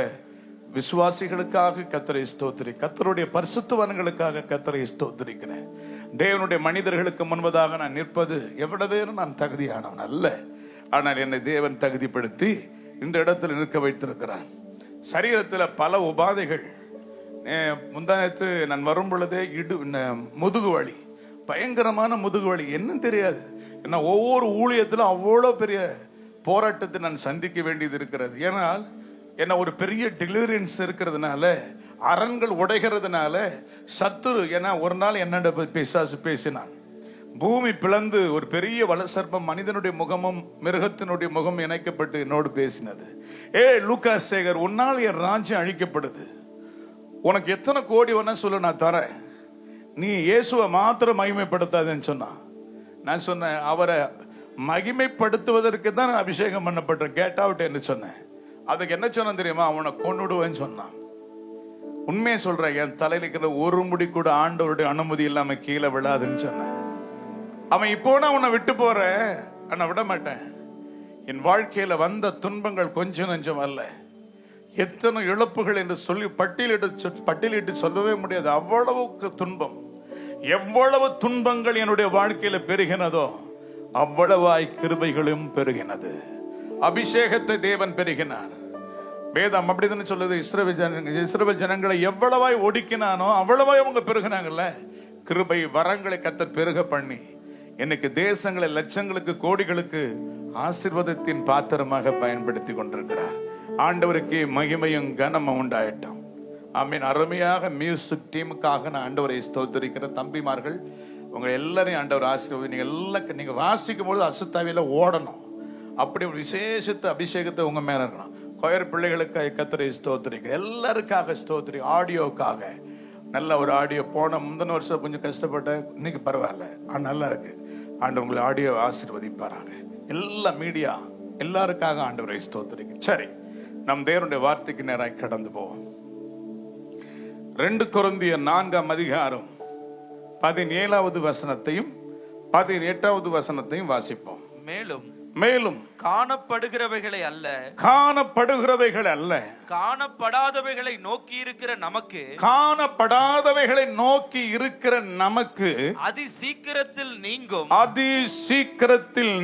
விசுவாசிகளுக்காக கர்த்தரை ஸ்தோத்திரி, கர்த்தருடைய பரிசுத்தவான்களுக்காக கர்த்தரை ஸ்தோத்திரிக்கிறேன். தேவனுடைய மனிதர்களுக்கு முன்பதாக நான் நிற்பது எவ்வளவு நான் தகுதியானவன் அல்ல. ஆனால் என்னை தேவன் தகுதிப்படுத்தி இந்த இடத்தில் நிற்க வைத்திருக்கிறான். சரீரத்தில் பல உபாதைகள். முந்தானத்து நான் வரும் பொழுதே முதுகு வலி, பயங்கரமான முதுகு வலி, என்னன்னு தெரியாது. ஏன்னா ஒவ்வொரு ஊழியத்திலும் அவ்வளோ பெரிய போராட்டத்தை நான் சந்திக்க வேண்டியது இருக்கிறது. ஏன்னால் என்ன ஒரு பெரிய டெலிவரன்ஸ் இருக்கிறதுனால, அரண்கள் உடைகிறதுனால, சத்துரு. ஏன்னா ஒரு நாள் என்னோட பிசாசு பேசினான், பூமி பிளந்து ஒரு பெரிய வலசர்ப்பம் மனிதனுடைய முகமும் மிருகத்தினுடைய முகமும் இணைக்கப்பட்டு என்னோடு பேசினது. லூகாஸ் சேகர், உன்னால் என் ராஜ்யம் அழிக்கப்படுது, உனக்கு எத்தனை கோடி வேணா சொல்லு, நான் தரேன், நீ இயேசுவை மாத்திரம் மகிமைப்படுத்தாதுன்னு சொன்னான். நான் சொன்னேன், அவரை மகிமைப்படுத்துவதற்கு தான் நான் அபிஷேகம் பண்ணப்பட்டேன், கேட் அவுட் என்று சொன்னேன். அதுக்கு என்ன சொன்ன தெரியுமா? அவனை கொன்னுடுவேன்னு சொன்னான். உண்மையை சொல்றேன், என் தலையில இருக்கிற ஒரு முடி கூட ஆண்டவருடைய அனுமதி இல்லாம கீழே விழாதுன்னு சொன்னேன். அவன் இப்போ உன்னை விட்டு போற, ஆனா விட மாட்டேன். என் வாழ்க்கையில வந்த துன்பங்கள் கொஞ்சம் நஞ்சம் அல்ல, எத்தனை இழப்புகள் என்று சொல்லி பட்டியலிட்டு சொல்லவே முடியாது. அவ்வளவுக்கு துன்பம், எவ்வளவு துன்பங்கள் என்னுடைய வாழ்க்கையில பெருகினதோ அவ்வளவாய் கிருபைகளும் பெருகினது. அபிஷேகத்தை தேவன் பெருகினார். வேதம் அப்படிதான் சொல்லுது. இஸ்ரவேல் ஜனங்களை எவ்வளவாய் ஒடுக்கினானோ அவ்வளவாய் அவங்க பெருகினாங்கல்ல. கிருபை வரங்களை கர்த்தர் பெருக பண்ணி இன்னைக்கு தேசங்களை லட்சங்களுக்கு கோடிகளுக்கு ஆசீர்வாதத்தின் பாத்திரமாக பயன்படுத்தி கொண்டிருக்கிறார். ஆண்டவருக்கு மகிமையும் கனமும் உண்டாயிட்டோம். ஆமீன். அருமையாக மியூசிக் டீமுக்காக நான் ஆண்டவரை ஸ்தோத்திரிக்கிற தம்பிமார்கள், உங்க எல்லாரையும் ஆண்டவர் ஆசீர்வாதம். நீங்க எல்லாம் நீங்க வாசிக்கும் பொழுது அசுத்தாவில ஓடணும். அப்படி ஒரு விசேஷத்தை அபிஷேகத்தை உங்க மேல இருக்கணும். கொயர் பிள்ளைகளுக்காக கர்த்தரை ஸ்தோத்திரிக்கிறேன். எல்லாருக்காக ஸ்தோத்திரி. ஆடியோக்காக நல்ல ஒரு ஆடியோ போன முந்தின வருஷம் கொஞ்சம் கஷ்டப்பட்ட, இன்னைக்கு பரவாயில்ல, நல்லா இருக்கு. ஆண்டவர் உங்களை ஆடியோ ஆசீர்வதிப்பாராங்க. எல்லா மீடியா எல்லாருக்காக ஆண்டவரை ஸ்தோத்திரிக்க. சரி, நம் தேவனுடைய வார்த்தைக்கு நேராக கடந்து போவோம். 2 கொரிந்தியர் 4ஆம் அதிகாரம் 17வது வசனத்தையும் 18வது வசனத்தையும் வாசிப்போம். மேலும் காணப்படுகிறவைகளை அல்ல, காணப்படாதவைகளை நோக்கி இருக்கிற நமக்கு அதி சீக்கிரத்தில்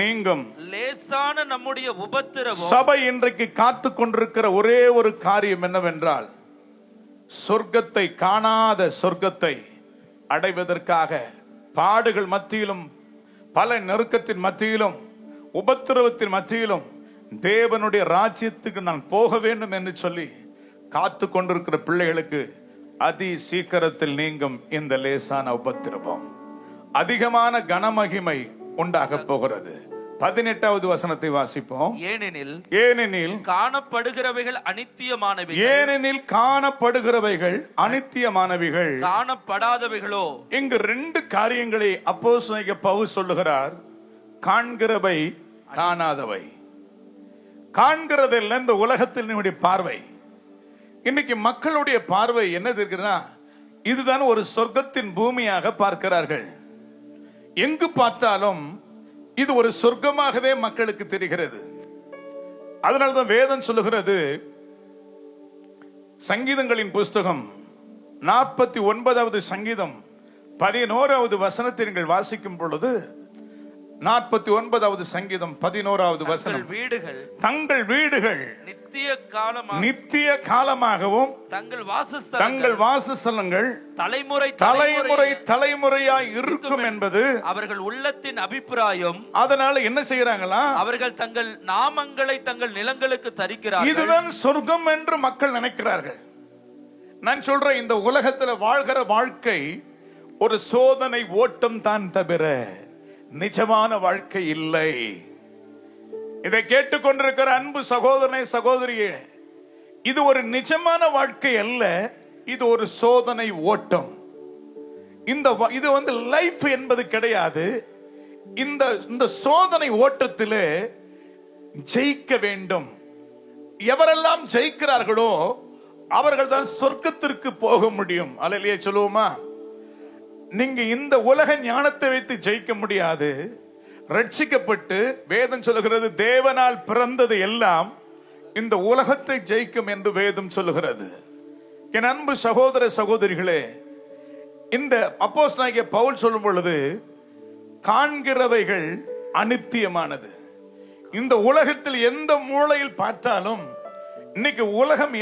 நீங்கும் லேசான நம்முடைய உபத்திரவம். சபை இன்றைக்கு காத்து கொண்டிருக்கிற ஒரே ஒரு காரியம் என்னவென்றால், சொர்க்கத்தை, காணாத சொர்க்கத்தை அடைவதற்காக பாடுகள் மத்தியிலும், பல நெருக்கத்தின் மத்தியிலும், உபத்திரவத்தின் மத்தியிலும் தேவனுடைய ராஜ்யத்துக்கு நான் போக வேண்டும் என்று சொல்லி காத்து கொண்டிருக்கிற பிள்ளைகளுக்கு அதி சீக்கிரத்தில் நீங்கும் இந்த லேசான உபத்திரவம். அதிகமான கனமகிமை உண்டாக போகிறது. 18வது வசனத்தை வாசிப்போம். ஏனெனில் காணப்படுகிறவைகள் அனித்தியமானவைகள், காணப்படாதவைகளோ. இங்கு 2 காரியங்களை அப்போஸ்தலனாகிய பவுல் சொல்லுகிறார். காண்கிறவை, காணாதவை. காண்கிறதெல்லாம் இந்த உலகத்தில் நம்முடைய பார்வை. இன்னைக்கு மக்களுடைய பார்வை என்ன இருக்குன்னா, இதுதான் ஒரு சொர்க்கத்தின் பூமியாக பார்க்கிறார்கள். எங்கு பார்த்தாலும் இது ஒரு சொர்க்கமாகவே மக்களுக்கு தெரிகிறது. அதனால்தான் வேதம் சொல்லுகிறது, சங்கீதங்களின் புஸ்தகம் 49வது சங்கீதம் 11வது வசனத்தை நீங்கள் வாசிக்கும் பொழுது, 49வது சங்கீதம் 11வது வசனம், தங்கள் வீடுகள் நித்திய காலமாகவும் தங்கள் வாசஸ்தலங்கள் தலைமுறையாய் இருக்கும் என்பது அவர்கள் உள்ளத்தின் அபிப்பிராயம். அதனால என்ன செய்யறாங்களா? அவர்கள் தங்கள் நாமங்களை தங்கள் நிலங்களுக்கு தரிக்கிறார்கள். இதுதான் சொர்க்கம் என்று மக்கள் நினைக்கிறார்கள். நான் சொல்றேன், இந்த உலகத்தில் வாழ்கிற வாழ்க்கை ஒரு சோதனை ஓட்டம் தான் தவிர நிஜமான வாழ்க்கை இல்லை. இதை கேட்டுக்கொண்டிருக்கிற அன்பு சகோதரனே, சகோதரியே, இது ஒரு நிஜமான வாழ்க்கை அல்ல, இது ஒரு சோதனை ஓட்டம். இது லைஃப் என்பது கிடையாது. இந்த சோதனை ஓட்டத்திலே ஜெயிக்க வேண்டும். எவரெல்லாம் ஜெயிக்கிறார்களோ அவர்கள் தான் சொர்க்கத்திற்கு போக முடியும். அல்லேலூயா சொல்லுவோமா? நீங்க இந்த உலக ஞானத்தை வைத்து ஜெயிக்க முடியாது. ரட்சிக்கப்பட்டு வேதம் சொல்லுகிறது, தேவனால் பிறந்தது எல்லாம் இந்த உலகத்தை ஜெயிக்கும் என்று வேதம் சொல்லுகிறது. என் அன்பு சகோதர சகோதரிகளே, இந்த அப்போஸ்தலனாகிய பவுல் சொல்லும் பொழுது, காண்கிறவைகள் அனித்தியமானது. இந்த உலகத்தில் எந்த மூலையில் பார்த்தாலும் இன்னைக்கு உலகம்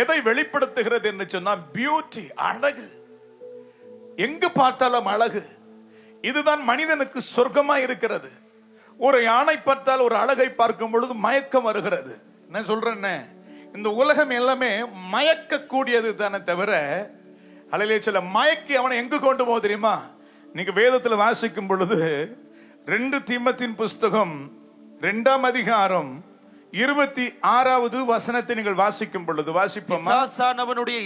எதை வெளிப்படுத்துகிறது என்று சொன்னா, பியூட்டி, அழகு. எங்கு பார்த்தாலும் அழகு. இதுதான் மனிதனுக்கு சொர்க்கமா இருக்கிறது. ஒரு யானை பார்த்தால், ஒரு அழகை பார்க்கும் பொழுது மயக்கம் வருகிறது. நான் சொல்றேன், இந்த உலகம் எல்லாமே மயக்க கூடியது தானே தவிர, அல்லேலூயா, மயக்கி அவனை எங்கு கொண்டு போக தெரியுமா? நீங்க வேதத்துல வாசிக்கும் பொழுது 2 தீமோத்தேயுவின் புஸ்தகம் 2ஆம் அதிகாரம் 26வது வசனத்தை நீங்கள் வாசிக்கும் பொழுது, வாசிப்போமா? பிசாசானவனுடைய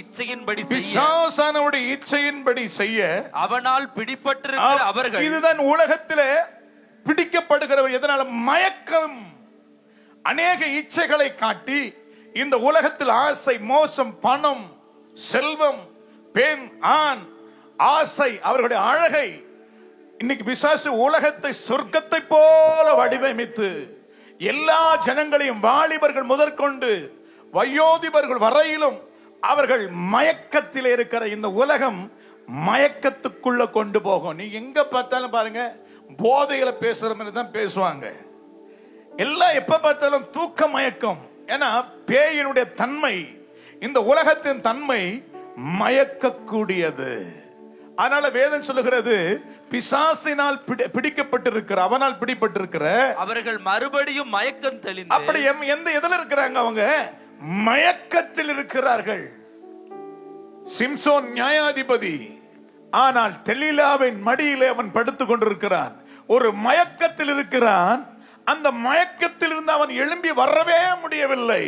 இச்சையின்படி செய்ய அவனால் பிடிபட்டிருக்கிற அவர்கள். இதுதான் உலகத்திலே பிடிக்கப்படுகிறவர். எதனால? மயக்கம். அநேக இச்சைகளை காட்டி இந்த உலகத்தில் ஆசை, மோசம், பணம், செல்வம், பெண், ஆண் ஆசை, அவர்களுடைய அழகை. இன்னைக்கு பிசாசு உலகத்தை சொர்க்கத்தை போல வடிவமைத்து எல்லா ஜனங்களையும், வாலிபர்கள் முதற்கொண்டு வயோதிபர்கள் வரையிலும் அவர்கள் மயக்கத்தில் இருக்கிற இந்த உலகம் மயக்கத்துக்குள்ள கொண்டு போகும். நீங்க எங்க பார்த்தாலும் பாருங்க, போதையில பேசுற மாதிரி தான் பேசுவாங்க. எல்லாம் எப்ப பார்த்தாலும் தூக்க மயக்கம். ஏன்னா பேயினுடைய தன்மை, இந்த உலகத்தின் தன்மை மயக்கக்கூடியது. அதனால வேதம் சொல்லுகிறது, பிசாசினால் பிடிக்கப்பட்டிருக்கிற, அவனால் பிடிப்பட்டிருக்கிற அவர்கள் மறுபடியும் மயக்கம் தெளிந்து. அப்படி எந்த எதில் இருக்கிறாங்க? அவங்க மயக்கத்தில் இருக்கிறார்கள். சிம்சோன் நியாயாதிபதி, ஆனால் தெலீலாவின் மடியிலே அவன் படுத்துக் கொண்டிருக்கிறான். ஒரு மயக்கத்தில் இருக்கிறான். அந்த மயக்கத்தில் இருந்து அவன் எழும்பி வரவே முடியவில்லை.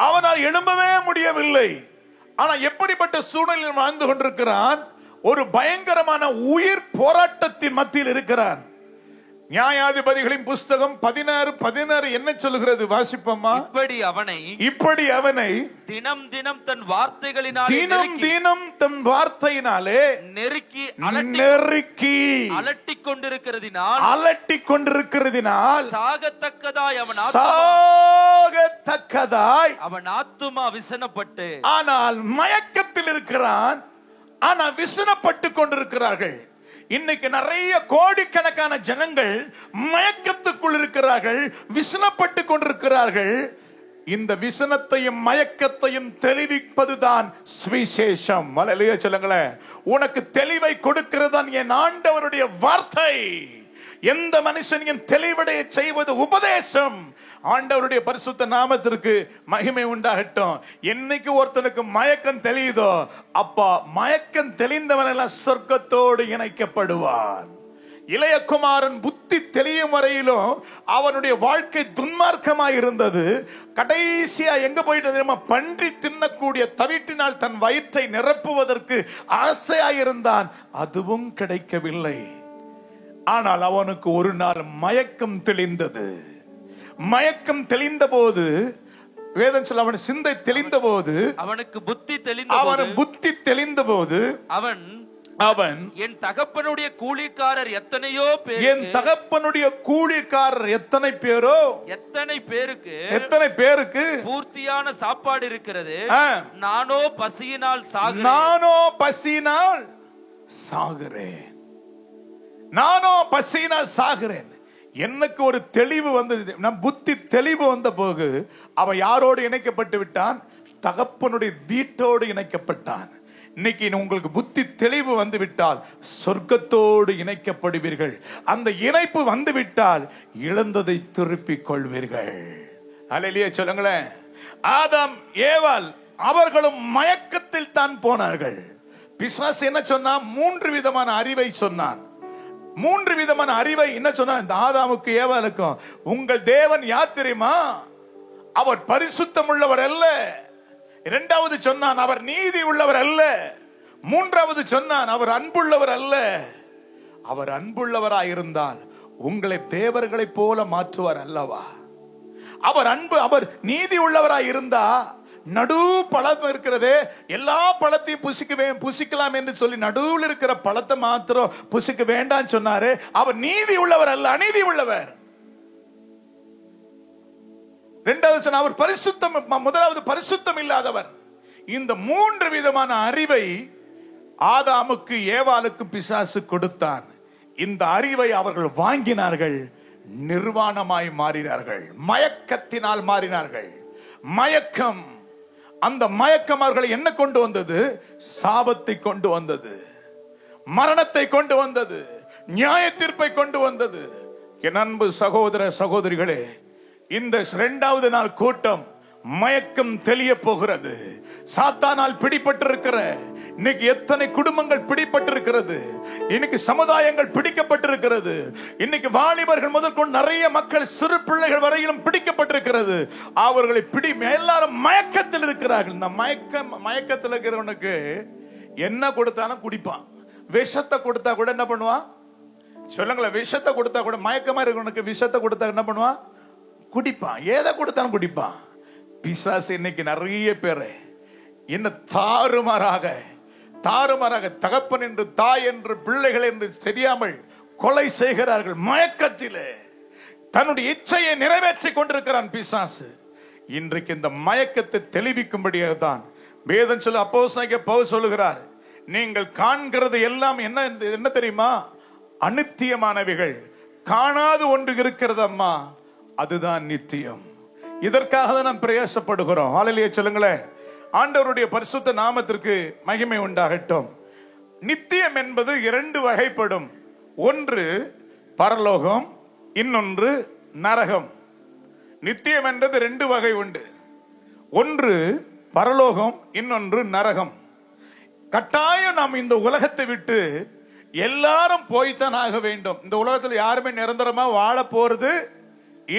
அவனால் எழும்பவே முடியவில்லை. ஆனா எப்படிப்பட்ட சூழ்நிலையில் வாழ்ந்து கொண்டிருக்கிறான்? ஒரு பயங்கரமான உயிர் போராட்டத்தின் மத்தியில் இருக்கிறான். நியாயாதிபதிகளின் புஸ்தகம் 16 என்ன சொல்லுகிறது? வாசிப்போமா? இப்படி அவனை தினம் தினம் தன் வார்த்தையினாலே நெருக்கி அலட்டிக் கொண்டிருக்கிறதினால் சாகத்தக்கதாய் அவன் ஆத்துமா விசனப்பட்டு. ஆனால் மயக்கத்தில் இருக்கிறான். ஆனா விசனப்பட்டு கொண்டிருக்கிறார்கள். இன்னைக்கு நிறைய கோடிக்கணக்கான ஜனங்கள் மயக்கத்துக்குள் இருக்கிறார்கள், விசனப்பட்டு கொண்டிருக்கிறார்கள். இந்த விசனத்தையும் மயக்கத்தையும் தெளிவிப்பதுதான் சுவிசேஷம். அல்லேலூயா சொல்லுங்களேன். உனக்கு தெளிவை கொடுக்கிறதுதான் என் ஆண்டவருடைய வார்த்தை. எந்த மனுஷனையும் தெளிவடைய செய்வது உபதேசம். ஆண்டவருடைய பரிசுத்த நாமத்திற்கு மகிமை உண்டாகட்டும். என்னைக்கு ஒருத்தனுக்கு மயக்கம் தெளியுதோ, அப்பா மயக்கம் தெளிந்தவன் எல்லாம் சொர்க்கத்தோடு இணைக்கப்படுவான். இளையகுமாரன் புத்தி தெளியும் வரையிலும் அவனுடைய வாழ்க்கை துன்மார்க்கமாய் இருந்தது. கடைசியா எங்க போயிட்டு தெரியுமா? பன்றி தின்னக்கூடிய தவிட்டினால் தன் வயிற்றை நிரப்புவதற்கு ஆசையாயிருந்தான். அதுவும் கிடைக்கவில்லை. ஆனால் அவனுக்கு ஒரு நாள் மயக்கம் தெளிந்தது. மயக்கம் தெளிந்த போது, வேதம் சொல்ல, அவன் சிந்தை தெளிந்த போது, அவனுக்கு புத்தி தெளிந்த போது அவன் என் தகப்பனுடைய கூலிக்காரர் எத்தனையோ பேர், என் தகப்பனுடைய கூலிக்காரர் எத்தனை பேருக்கு பூர்த்தியான சாப்பாடு இருக்கிறது, நானோ பசியினால் சாகிறேன். எனக்கு ஒரு தெளிவு வந்தது. நம் புத்தி தெளிவு வந்த போது அவன் யாரோடு இணைக்கப்பட்டு விட்டான்? தகப்பனுடைய வீட்டோடு இணைக்கப்பட்டான். இன்னைக்கு உங்களுக்கு புத்தி தெளிவு வந்து விட்டால் சொர்க்கத்தோடு இணைக்கப்படுவீர்கள். அந்த இணைப்பு வந்து விட்டால் இழந்ததை திருப்பிக் கொள்வீர்கள். அல்லேலூயா சொல்லுங்களேன். ஆதாம் ஏவாள் அவர்களும் மயக்கத்தில் தான் போனார்கள். பிசாசு என்ன சொன்னா? 3 விதமான அறிவை சொன்னான். 3 விதமான அறிவை என்ன சொன்னா? இந்த ஆதாமுக்கு ஏவாளுக்கும், உங்கள் தேவன் யார் தெரியுமா? அவர் பரிசுத்தம் உள்ளவர் அல்ல. 2வது சொன்னான், அவர் நீதி உள்ளவர் அல்ல. 3வது சொன்னான், அவர் அன்புள்ளவர் அல்ல. அவர் அன்புள்ளவராயிருந்தால் உங்களை தேவர்களை போல மாற்றுவார் அல்லவா? அவர் நீதி உள்ளவராய் இருந்தா, நடு பழம் இருக்கிறதே, எல்லா பழத்தையும் புசிக்கலாம் என்று சொல்லி நடுவில் இருக்கிற பழத்தை மாத்திரம் புசிக்க வேண்டாம் சொன்னாரு. அவர் நீதி உள்ளவர் அல்ல, அநீதி உள்ளவர். 2வது சொன்ன, அவர் பரிசுத்தம், முதலாவது பரிசுத்தம் இல்லாதவர். இந்த 3 விதமான அறிவை ஆதாமுக்கு ஏவாளுக்கு பிசாசு கொடுத்தான். இந்த அறிவை அவர்கள் வாங்கினார்கள், நிர்வாணமாய் மாறினார்கள், மயக்கத்தினால் மாறினார்கள். மயக்கம், அந்த மயக்கம் அவர்களை என்ன கொண்டு வந்தது? சாபத்தை கொண்டு வந்தது, மரணத்தை கொண்டு வந்தது, நியாய தீர்ப்பை கொண்டு வந்தது. என் அன்பு சகோதர சகோதரிகளே, இந்த 2வது நாள் கூட்டம் மயக்கம் தெளிய போகிறது. சாத்தானால் பிடிபட்டிருக்கிற இன்னைக்கு எத்தனை குடும்பங்கள் பிடிப்பட்டிருக்கிறது, இன்னைக்கு சமுதாயங்கள் பிடிக்கப்பட்டிருக்கிறது, இன்னைக்கு வாலிபர்கள் முதல் கொண்டு நிறைய மக்கள், சிறு பிள்ளைகள் வரையிலும் பிடிக்கப்பட்டிருக்கிறது. அவர்களை எல்லாரும் மயக்கத்தில் இருக்கிறார்கள். இந்த மயக்கத்தில் இருக்கிறவனுக்கு என்ன கொடுத்தாலும் குடிப்பான். விஷத்தை கொடுத்தா கூட என்ன பண்ணுவான் சொல்லுங்களேன்? விஷத்தை கொடுத்தா கூட, மயக்கமா இருக்கிறவனுக்கு விஷத்தை கொடுத்தா என்ன பண்ணுவான்? குடிப்பான். எதை கொடுத்தாலும் குடிப்பான். பிசாசு இன்னைக்கு நிறைய பேரை என்ன தாறுமாறாக தகப்பன் என்று, தாய் என்று, பிள்ளைகள் என்று தெரியாமல் கொலை செய்கிறார்கள். மயக்கத்திலே தன்னுடைய இச்சையை நிறைவேற்றி கொண்டிருக்கிறான் பிசாசு. இன்றைக்கு இந்த மயக்கத்தை தெளிவிக்கும்படியாக தான் வேதம் சொல்ல அப்போஸ்தலனாகிய பவுல் சொல்லுகிறார், நீங்கள் காண்கிறது எல்லாம் என்ன தெரியுமா? அநித்தியமானவைகள். காணாது ஒன்று இருக்கிறது அம்மா, அதுதான் நித்தியம். இதற்காக தான் நாம் பிரயாசப்படுகிறோம். ஹல்லேலூயா சொல்லுங்களேன். ஆண்டவருடைய பரிசுத்த நாமத்திற்கு மகிமை உண்டாகட்டும். நித்தியம் என்பது இரண்டு வகைப்படும். ஒன்று பரலோகம், இன்னொன்று நரகம். நித்தியம் என்றது ரெண்டு வகை உண்டு. ஒன்று பரலோகம், இன்னொன்று நரகம். கட்டாயம் நாம் இந்த உலகத்தை விட்டு எல்லாரும் போய்த்தான் ஆக வேண்டும். இந்த உலகத்தில் யாருமே நிரந்தரமா வாழ போறது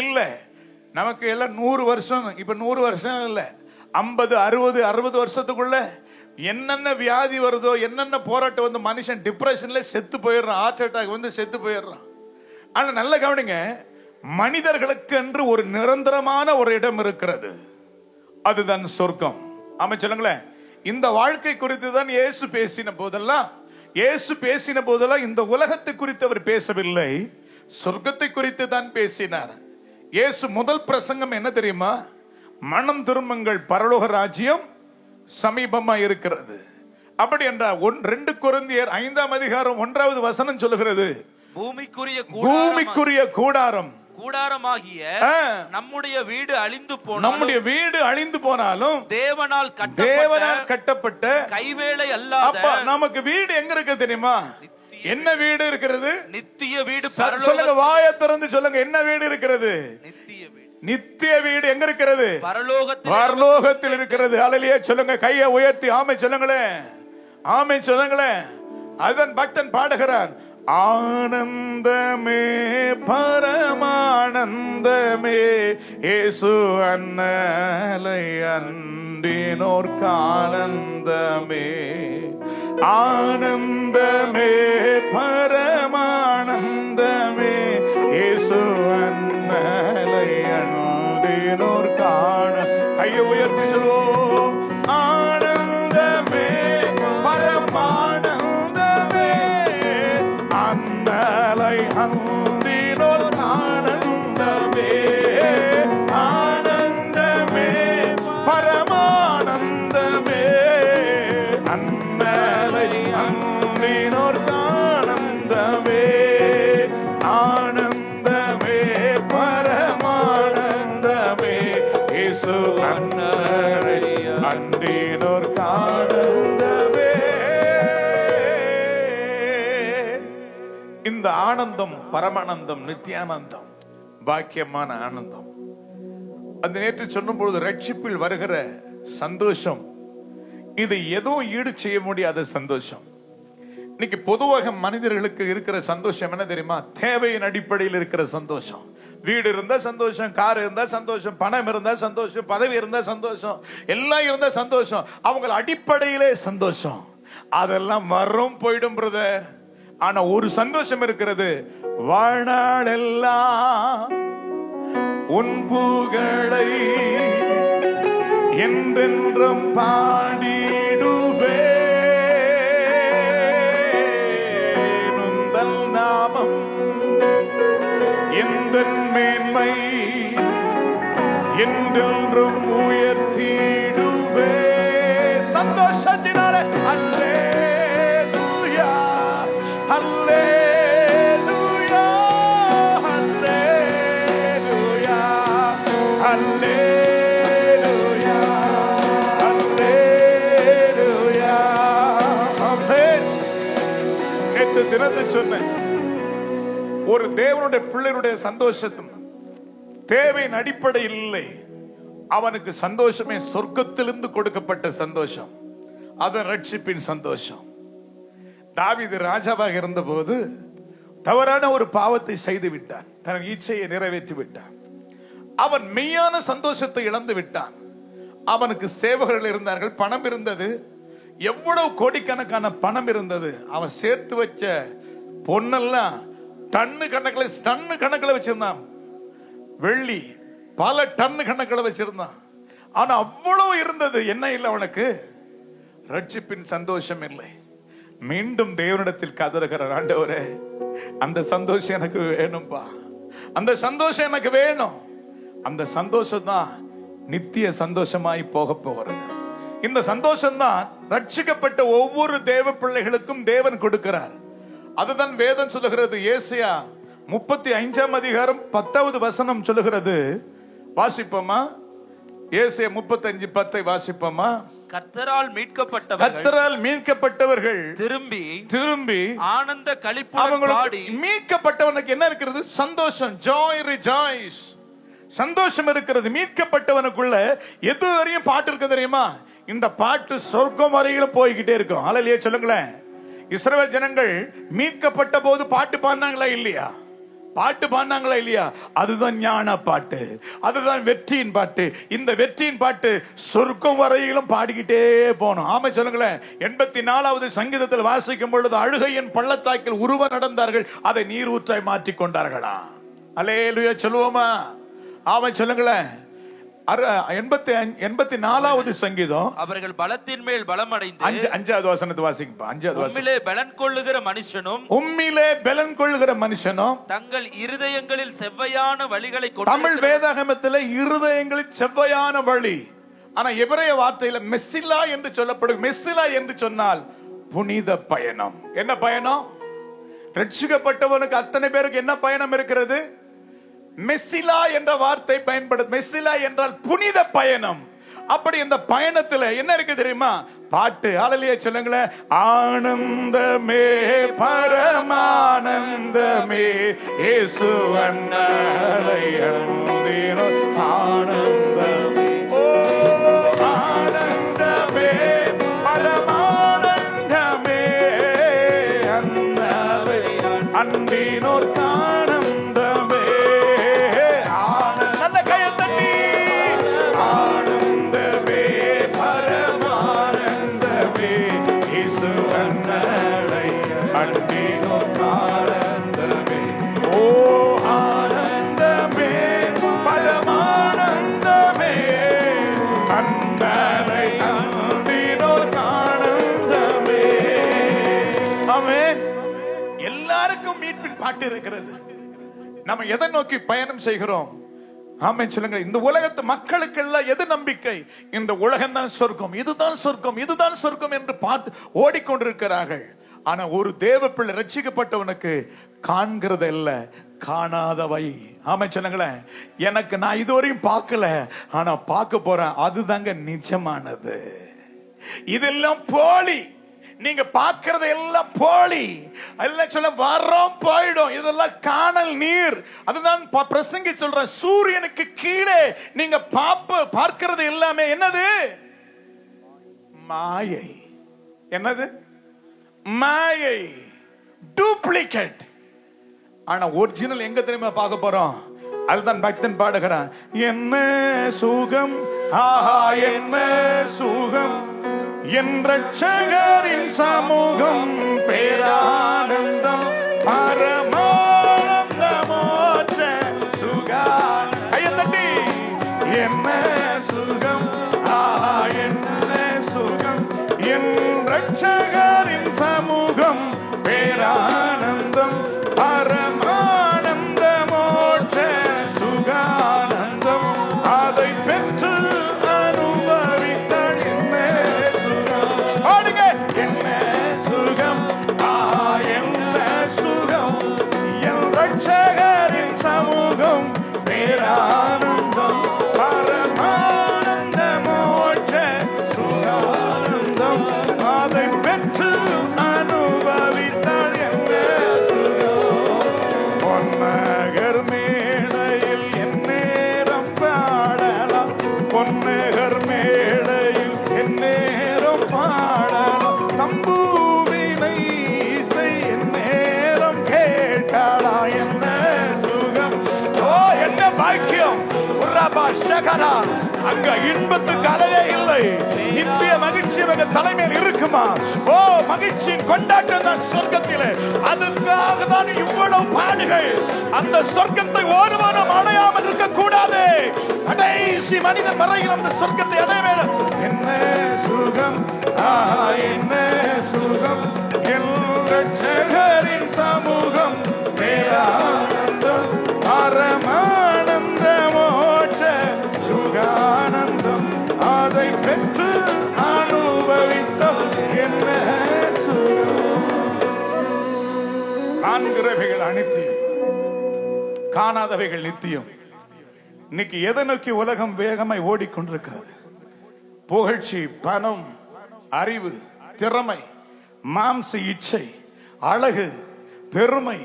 இல்லை. நமக்கு எல்லாம் 100 வருஷம், இப்ப 100 வருஷம் இல்ல, 50, 60, 60 வருஷத்துக்குள்ள என்னென்ன வியாதி வருதோ, என்னென்ன போராட்டம் வந்து மனுஷன் டிப்ரெஷன்ல செத்து போயிடுறான், ஹார்ட் அட்டாக் வந்து செத்து போயிடுறான். ஆனா நல்ல கவனிங்க, மனிதர்களுக்கு என்று ஒரு நிரந்தரமான ஒரு இடம் இருக்கிறது, அதுதான் சொர்க்கம். ஆமா சொல்லுங்களேன். இந்த வாழ்க்கை குறித்து தான் இயேசு பேசின போதெல்லாம் இந்த உலகத்தை குறித்து அவர் பேசவில்லை, சொர்க்கத்தை குறித்து தான் பேசினார். இயேசு முதல் பிரசங்கம் என்ன தெரியுமா? மனம் திரும்புங்கள், பரலோக ராஜ்யம் சமீபமா இருக்கிறது. அப்படி என்றால் 2 கொரிந்தியர் 5ஆம் அதிகாரம் 1வது வசனம் சொல்லுகிறது, பூமிக்குரிய கூடாரமாகிய நம்முடைய வீடு அழிந்து போனாலும் தேவனால் கட்டப்பட்ட கைவேலை அல்லாத நமக்கு வீடு எங்க இருக்கு தெரியுமா? என்ன வீடு இருக்கிறது? நித்திய வீடு. சொல்லுங்க, வாயை திறந்து சொல்லுங்க, என்ன வீடு இருக்கிறது? நித்திய வீடு எங்க இருக்கிறது? பரலோகத்தில் இருக்கிறது. ஹல்லேலூயா சொல்லுங்க, கையை உயர்த்தி ஆமென் சொல்லுங்களேன், ஆமென் சொல்லுங்களேன். அதுதான் பக்தன் பாடுகிறான், ஆனந்தமே பரமானந்தமே இயேசு அன்னலை அன்றினோர்க்கு ஆனந்தமே, ஆனந்தமே பரமானந்தமே இயேசு அன்னலை அன்றினோர்க்கு ஆனந்தமே. கையை உயர்த்தி சொல்வோம், ஆனந்தமே பரமானந்தமே அன்னலை அன்றினோர் ஆனந்தமே, ஆனந்தமே பரமானந்தமே அன்னலை அன்றினோர் ஆனந்தமே, ஆனந்தமே பரமானந்தமே இயேசு அன்னலை அன்றினோர் ஆனந்தமே. இந்த ஆனந்தம் பரமானந்தம், நித்தியானந்தம், பாக்கியமான ஆனந்தம். அந்த நேற்று சொன்னும் பொழுது ரட்சிப்பில் வருகிற சந்தோஷம், இது எதுவும் ஈடு செய்ய முடியாத சந்தோஷம். இன்னைக்கு பொதுவாக மனிதர்களுக்கு இருக்கிற சந்தோஷம் என்ன தெரியுமா? தேவையின் அடிப்படையில் இருக்கிற சந்தோஷம். வீடு இருந்தா சந்தோஷம், கார் இருந்தா சந்தோஷம், பணம் இருந்தா சந்தோஷம், பதவி இருந்தா சந்தோஷம், எல்லாம் இருந்தா சந்தோஷம். அவங்க அடிப்படையிலே சந்தோஷம். அதெல்லாம் வரும் போயிடும் பிரதர். ஆனா ஒரு சந்தோஷம் இருக்கிறது, வாழ்நாளெல்லாம் உன் புகழை என்றென்றும் பாடிடுவே, உந்தன் நாமம் எந்தன் மேன்மை என்றென்றும் உயர்த்திடுவே. சந்தோஷத்தினாலே அல்லேலூயா அல்லேலூயா அல்லேலூயா அல்லேலூயா அல்லேலூயா. ஆமென். நேற்று தினத்தை சொன்னேன், ஒரு தேவனுடைய பிள்ளைகளுடைய சந்தோஷத்தும் தேவையின் அடிப்படையில் இல்லை. அவனுக்கு சந்தோஷமே சொர்க்கத்திலிருந்து கொடுக்கப்பட்ட சந்தோஷம். அது ரட்சிப்பின் சந்தோஷம். தாவீது ராஜாவாக இருந்த போது தவறான ஒரு பாவத்தை செய்து விட்டான். தன் இச்சையை நிறைவேற்றி விட்டான். அவன் மெய்யான சந்தோஷத்தை இழந்து விட்டான். அவனுக்கு சேவகர்கள் இருந்தார்கள், பணம் இருந்தது, எவ்வளவு கோடிக்கணக்கான பணம் இருந்தது. அவன் சேர்த்து வச்ச பொன்னெல்லாம் டன்னு கணக்கில் வச்சிருந்தான். வெள்ளி பல டன்னு கணக்கில் வச்சிருந்தான். ஆனா அவ்வளவு இருந்தது, என்ன இல்லை அவனுக்கு? ரட்சிப்பின் சந்தோஷம் இல்லை. மீண்டும் தேவனிடத்தில் கதறுகிறார், ஆண்டவரே அந்த சந்தோஷம் எனக்கு வேணும்பா, அந்த சந்தோஷம் எனக்கு வேணும். அந்த சந்தோஷம் தான் நித்திய சந்தோஷமாய் போக போகிறது. இந்த சந்தோஷம் தான் ரட்சிக்கப்பட்ட ஒவ்வொரு தேவ பிள்ளைகளுக்கும் தேவன் கொடுக்கிறார். அதுதான் வேதம் சொல்லுகிறது. ஏசாயா 35 அதிகாரம் 10வது வசனம் சொல்லுகிறது. வாசிப்போமா? ஏசாயா 35:10 வாசிப்போமா? கர்த்தரால் மீட்கப்பட்டவர்கள் திரும்பி ஆனந்த களிப்புடன் பாடி. மீட்கப்பட்டவனுக்கு என்ன இருக்கிறது? சந்தோஷம், ஜாய், ரிஜாய்ஸ், சந்தோஷம் இருக்கிறது. மீட்கப்பட்டவனுக்குள்ள எது வரையும் பாட்டு இருக்கு தெரியுமா? இந்த பாட்டு சொர்க்கம் வரையிலும் போய்கிட்டே இருக்கும். ஹல்லேலூயா சொல்லுங்களேன். இஸ்ரவேல் ஜனங்கள் மீட்கப்பட்ட போது பாட்டு பாடினாங்களா இல்லையா? பாட்டு பாடினாங்களா இல்லையா? அதுதான் ஞான பாட்டு, அதுதான் வெற்றியின் பாட்டு. இந்த வெற்றியின் பாட்டு சொர்க்கம் வரையிலும் பாடிக்கிட்டே போனோம். ஆமா சொல்லுங்களேன். 84வது சங்கீதத்தில் வாசிக்கும் பொழுது அழுகையின் பள்ளத்தாக்கில் உருவ நடந்தார்கள், அதை நீர் ஊற்றாய் மாற்றிக் கொண்டார்களா? அல்லேலூயா சொல்லுவோமா? ஆமா சொல்லுங்களேன். 84வது சங்கீதம். அவர்கள் பலத்தின் மேல் பலம் அடைந்து. 5வது வசனத்தை வாசிப்பா. 5வது வசனம். உம்மிலே பலன் கொள்ளுகிற மனுஷனும் தங்கள் இருதயங்களில் செவ்வையான வழிகளை கொண்டு. தமிழ் வேதாகமத்தில் இருதயங்களில் செவ்வையான வழி. ஆனா எபிரேய வார்த்தையில மெஸ்ஸிலா என்று சொல்லப்படும். மெஸ்ஸிலா என்று சொன்னால் புனித பயணம். என்ன பயணம்? ரட்சிக்கப்பட்டவனுக்கு அத்தனை பேருக்கு என்ன பயணம் இருக்கிறது? மெஸ்ஸிலா என்ற வார்த்தை பயன்படுது. மெஸ்ஸிலா என்றால் புனித பயணம். அப்படி இந்த பயணத்துல என்ன இருக்கு தெரியுமா? பாட்டு. ஹல்லேலூயா சொல்லுங்களேன். ஆனந்தமே பரமானந்தமே இயேசு வந்தாரை அன்பினோ ஆனந்தமே. ஓ ஆனந்தமே பரமானந்தமே அன்னவை அன்பினோர் ஆனந்தமே. நல்ல கையத்தட்டி. ஆனந்தமே பரமானந்தமே இயேசு அன்னவை அன்பினோர் ஆனந்தமே. ஓ ஆனந்தமே பரமானந்தமே அன்னவை அன்பினோர் ஆனந்தமே. ஆமென். எல்லாருக்கும் மீட்பின் பாட்டு இருக்கிறது. நம்ம எதை நோக்கி பயணம் செய்கிறோம்? ஆமென் சொல்லுங்க. இந்த உலகத்து மக்களுக்கு எல்லாம் எது நம்பிக்கை? இந்த உலகம் தான் சொர்க்கம், இதுதான் சொர்க்கம், இதுதான் சொர்க்கம் என்று பார்த்து ஓடிக்கொண்டிருக்கிறார்கள். ஆனா ஒரு தேவ பிள்ளை ரட்சிக்கப்பட்டவனுக்கு காண்கிறது இல்ல, காணாதவை. ஆமென் சொல்லுங்களேன். எனக்கு நான் இதுவரையும் பார்க்கல, ஆனா பார்க்க போறேன், அதுதாங்க நிஜமானது. இதெல்லாம் போலி. நீங்க பார்க்கறது எல்லாம் போலி. எல்லாம் சொல்ல வரோம் போயிடும். இதெல்லாம் காணல் நீர். அதுதான் பிரசங்கி சொல்ற. சூரியனுக்கு கீழே நீங்க பார்க்கிறது எல்லாமே என்னது? மாயை. என்னது? மாயை, டூப்ளிகேட். ஆனா ஒரிஜினல் எங்க தெரியுமா பார்க்க போறோம்? அதுதான் பக்தன் பாடுகிறான். என்ன சுகம், ஆஹா என்ன சுகம், என் ரட்சகரின் சமூகம், பேரானந்தம் பரமானந்த மோட்ச சுகம். கையத்தட்டி. என்ன சுகம், ஆஹா என்ன சுகம், என் ரட்சகரின் சமூகம், பேரானந்தம் பரமானந்த மோட்ச சுகானந்தம், அதை பெற்று அனுபவித்தால் என்ன சுகம். பாடுங்க. என்ன சுகம், என்ன சுகம், என் ரட்சகரின் சமூகம், பேரானந்தம் பரமானந்த மோட்ச சுகானந்தம், அதை பெற்று அனுபவித்தால் என்ன சுகம். பொன்னகர் மேடையில் என் நேரம் பாடலாம், பொன்னகர் மேடையில் என் நேரம் பாடலாம். அங்க இன்பத்துக்கு அளவே இல்லை. நித்திய மகிழ்ச்சி தலைமையில் இருக்குமா? ஓ, மகிழ்ச்சியின் கொண்டாட்டம் தான் சொர்க்கத்திலே. அதுக்காக தான் இவ்வளவு பாடுகள். அந்த சொர்க்கத்தை ஒருவரும் அடையாமல் இருக்க கூடாது. கடைசி மனிதன் வரையில் அந்த சொர்க்கத்தை அடைய வேண்டும். என்ன சுகம், என்ன சுகம், ரட்சகரின் சமூகம், பேரானந்தம், பரமானந்த மோட்ச சுகானந்தம், அதை பெற்று அனுபவித்தோம். என்ன சுகம். காண்கிறவைகள் அனித்தியம், காணாதவைகள் நித்தியம். இன்னைக்கு எதை நோக்கி உலகம் வேகமாய் ஓடிக்கொண்டிருக்கிறது? புகழ்ச்சி, பணம், அறிவு, திறமை, மாம்ச இச்சை, அழகு, பெருமை,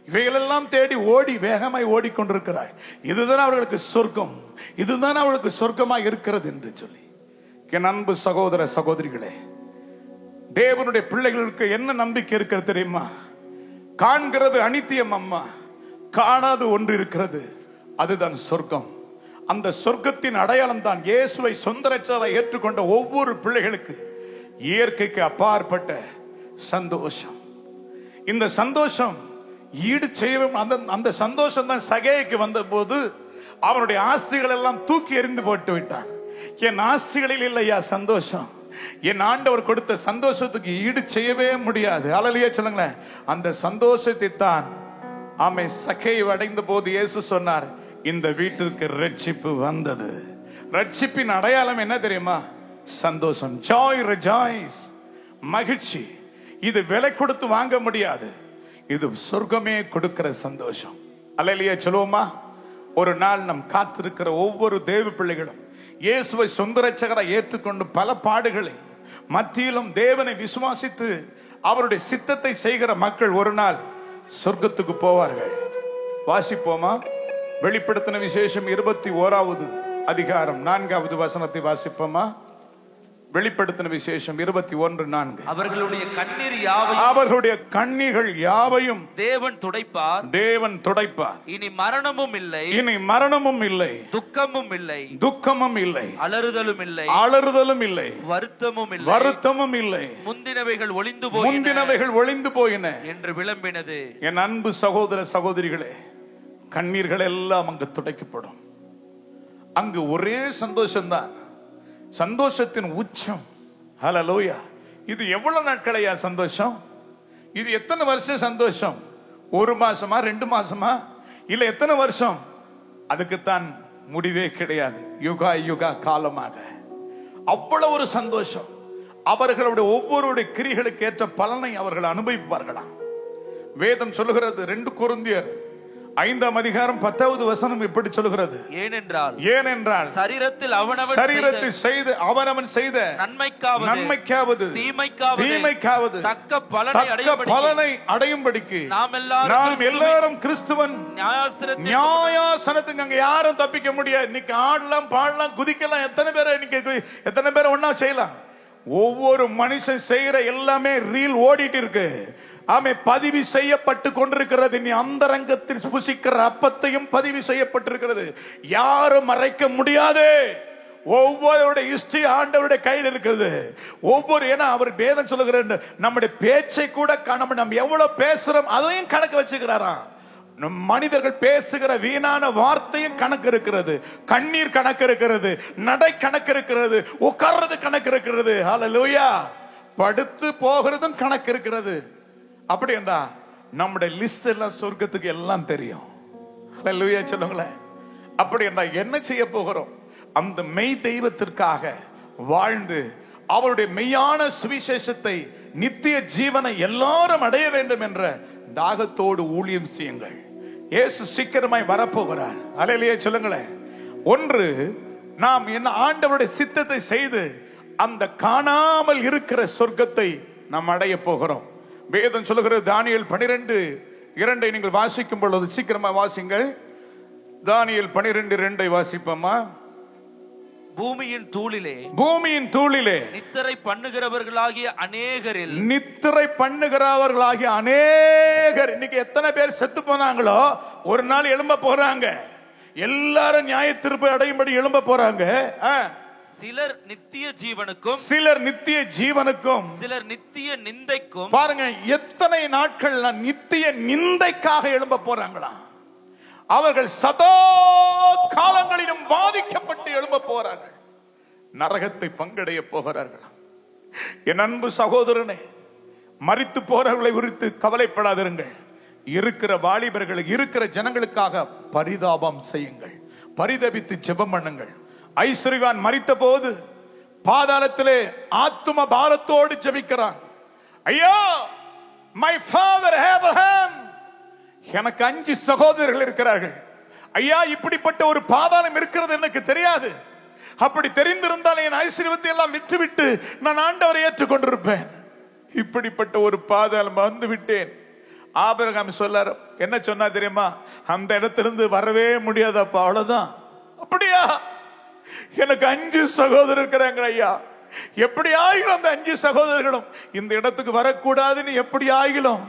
இவைகளெல்லாம் தேடி ஓடி வேகமாய் ஓடிக்கொண்டிருக்கிறார். இதுதான் அவர்களுக்கு சொர்க்கம், இதுதான் அவர்களுக்கு சொர்க்கமாய் இருக்கிறது என்று சொல்லி. என் அன்பு சகோதர சகோதரிகளே, தேவனுடைய பிள்ளைகளுக்கு என்ன நம்பிக்கை இருக்கிறது தெரியுமா? காண்கிறது அனித்தியம் அம்மா, காணாது ஒன்று இருக்கிறது, அதுதான் சொர்க்கம். அந்த சொர்க்கத்தின் அடையாளம் தான் இயேசுவை சொந்த ரட்சகராய் ஏற்றுக்கொண்ட ஒவ்வொரு பிள்ளைகளுக்கு இயற்கைக்கு அப்பாற்பட்ட சந்தோஷம். இந்த சந்தோஷம் ஈடு செய்யவும். அந்த சந்தோஷம் தான் சகேயுக்கு வந்த போது அவனுடைய ஆஸ்திகள் எல்லாம் தூக்கி எறிந்து போட்டு விட்டான். என் ஆஸ்திகளில் இல்லையா சந்தோஷம், என் ஆண்டவர் கொடுத்த சந்தோஷத்துக்கு ஈடு செய்யவே முடியாது. அல்லேலூயா சொல்லுங்களேன். அந்த சந்தோஷத்தை தான் ஆமை சகேயு அடைந்த போது இயேசு சொன்னார், இந்த வீட்டிற்கு ரட்சிப்பு வந்தது. ரட்சிப்பின் அடையாளம் என்ன தெரியுமா? சந்தோஷம். ஜாய், ரெஜாய்ஸ், மகிழ்ச்சி. இது விலை கொடுத்து வாங்க முடியாது, இது சொர்க்கமே கொடுக்கிற சந்தோஷம். அல்லேலூயா சொல்லுவோமா? ஒரு நாள் நம் காத்திருக்கிற ஒவ்வொரு தேவ பிள்ளைகளும் இயேசுவை சொந்த ரட்சகராய் ஏற்றுக்கொண்டு பல பாடுகளை மத்தியிலும் தேவனை விசுவாசித்து அவருடைய சித்தத்தை செய்கிற மக்கள் ஒரு நாள் சொர்க்கத்துக்கு போவார்கள். வாசிப்போமா? வெளிப்படுத்தின விசேஷம் 21வது அதிகாரம் 4வது வசனத்தை வாசிப்போமா? வெளிப்படுத்தின விசேஷம் 21:4. அவர்களுடைய கண்ணீர் யாவையும், அவர்களுடைய கண்ணீர்கள் யாவையும் தேவன் துடைப்பார், தேவன் துடைப்பார். இனி மரணமும் இல்லை, இனி மரணமும் இல்லை, துக்கமும் இல்லை, துக்கமும் இல்லை, அலறுதலும் இல்லை, அலறுதலும் இல்லை, வருத்தமும் இல்லை, வருத்தமும் இல்லை, முந்தினவைகள் ஒளிந்து போயின, முந்தினவைகள் ஒளிந்து போயின என்று விளம்பினது. என் அன்பு சகோதர சகோதரிகளே, கண்ணீர்கள் எல்லாம் அங்கு துடைக்கப்படும். அங்கு ஒரே சந்தோஷம்தான், சந்தோஷத்தின் உச்சம். ஹல்லேலூயா. இது எவ்வளவு நாட்களையா சந்தோஷம்? இது எத்தனை வருஷம் சந்தோஷம்? 1 மாசமா, 2 மாசமா, இல்ல எத்தனை வருஷம்? அதுக்குத்தான் முடிவே கிடையாது. யுகா யுகா காலமாக அவ்வளவு ஒரு சந்தோஷம். அவர்களுடைய ஒவ்வொருடைய கிரிகளுக்கு ஏற்ற பலனை அவர்கள் அனுபவிப்பார்களாம். வேதம் சொல்லுகிறது, 2 கொரிந்தியர் 5ஆம் அதிகாரம் 10வது வசனம் இப்படி சொல்லுகிறது, ஏனென்றால் சரீரத்தில் அவனவன் செய்த நன்மைக்காவது தீமைக்காவது தக்க பலனை அடையும்படிக்கு நாம் எல்லாரும் கிறிஸ்துவன் நியாயாசனத்துக்கு அங்க யாரும் தப்பிக்க முடியாது. இன்னைக்கு ஆடலாம், பாடலாம், குதிக்கலாம், எத்தனை பேரை ஒன்னா செய்யலாம். ஒவ்வொரு மனுஷன் செய்யற எல்லாமே ரீல் ஓடிட்டு இருக்கு. ஆமே, பதிவு செய்யப்பட்டு கொண்டிருக்கிறது. நீ அந்தரங்கத்தில் புசிக்கிற அப்பத்தையும் பதிவு செய்யப்பட்டிருக்கிறது. யாரும் மறைக்க முடியாது. ஒவ்வொருடைய ஹிஸ்டரி ஆண்டவருடைய கையில் இருக்கிறது. ஒவ்வொரு, ஏன்னா அவர் வேதம் சொல்லுகிற நம்முடைய பேச்சை கூட நம்ம எவ்வளவு பேசுறோம் அதையும் கணக்கு வச்சுக்கிறாராம். மனிதர்கள் பேசுகிற வீணான வார்த்தையும் கணக்கு இருக்கிறது, கண்ணீர் கணக்கு இருக்கிறது, நடை கணக்கு இருக்கிறது, உட்கார்றது கணக்கு இருக்கிறது. ஹல்லேலூயா. படுத்து போகிறதும் கணக்கு இருக்கிறது. அப்படி என்றா நம்முடைய லிஸ்ட் எல்லாம் சொர்க்கத்துக்கு எல்லாம் தெரியும். ஹல்லேலூயா சொல்லுங்களேன். அப்படி என்றா என்ன செய்ய போகிறோம்? அந்த மெய் தெய்வத்திற்காக வாழ்ந்து அவருடைய மெய்யான சுவிசேஷத்தை, நித்திய ஜீவனை எல்லாரும் அடைய வேண்டும் என்ற தாகத்தோடு ஊழியம் செய்யுங்கள். இயேசு சீக்கிரமாய் வரப்போகிறார். ஹல்லேலூயா சொல்லுங்களேன். ஒன்று, நாம் என்ன ஆண்டவருடைய சித்தத்தை செய்து அந்த காணாமல் இருக்கிற சொர்க்கத்தை நாம் அடைய போகிறோம். வேதம் சொல்லுகிறது, தானியேல் 12:2 நீங்கள் வாசிக்கும் பொழுது சீக்கிரமா வாசிங்கள். தானியேல் 12:2 வாசிப்போமா? பூமியின் தூளிலே நித்திரை பண்ணுகிறவர்களாகிய அநேகர். இன்னைக்கு எத்தனை பேர் செத்து போனாங்களோ ஒரு நாள் எழும்ப போறாங்க. எல்லாரும் நியாய தீர்ப்பை அடையும்படி எழும்ப போறாங்க. சிலர் நித்திய ஜீவனுக்கும், சிலர் நித்திய ஜீவனுக்கும், சிலர் நித்திய நிந்தைக்கும். பாருங்க எத்தனை நாட்கள் நித்திய நிந்தைக்காக எழும்ப போறாங்களா? அவர்கள் சதா காலங்களிலும் வாதிக்கப்பட்டு எழும்ப போறார்கள், நரகத்தை பங்கடைய போகிறார்கள். என் அன்பு சகோதரனே, மரித்து போறவர்களை குறித்து கவலைப்படாதிருங்கள். இருக்கிற வாலிபர்களுக்கு, இருக்கிற ஜனங்களுக்காக பரிதாபம் செய்யுங்கள், பரிதபித்து ஜெபம் பண்ணுங்கள். ஐஸ்வர்யவான் மரித்த போது பாதாளத்திலே ஆத்தும பாரத்தோடு ஜெபிக்கிறான். ஐயா, மை ஃபாதர் ஆபிரகாம், எனக்கு 5 சகோதரர்கள் இருக்கிறார்கள். ஐயா, இப்படிப்பட்ட ஒரு பாதாளம் இருக்கிறது எனக்கு தெரியாது. அப்படி தெரிந்திருந்தால் என் ஐஸ்வர்யத்தை எல்லாம் விட்டுவிட்டு நான் ஆண்டவரை ஏற்றுக்கொண்டிருப்பேன். இப்படிப்பட்ட ஒரு பாதாளம் வந்து விட்டேன். ஆபிரகாம் சொல்லார், என்ன சொன்னா தெரியுமா? அந்த இடத்திலிருந்து வரவே முடியாதப்பா, அவ்வளவுதான். அப்படியா? எனக்கு 5 சகோதரர் இருக்கிறாங்க ஐயா. எப்படி ஆகிலும் அந்த 5 சகோதரர்களும் இந்த இடத்துக்கு வரக்கூடாதுன்னு எப்படி ஆகிலும்,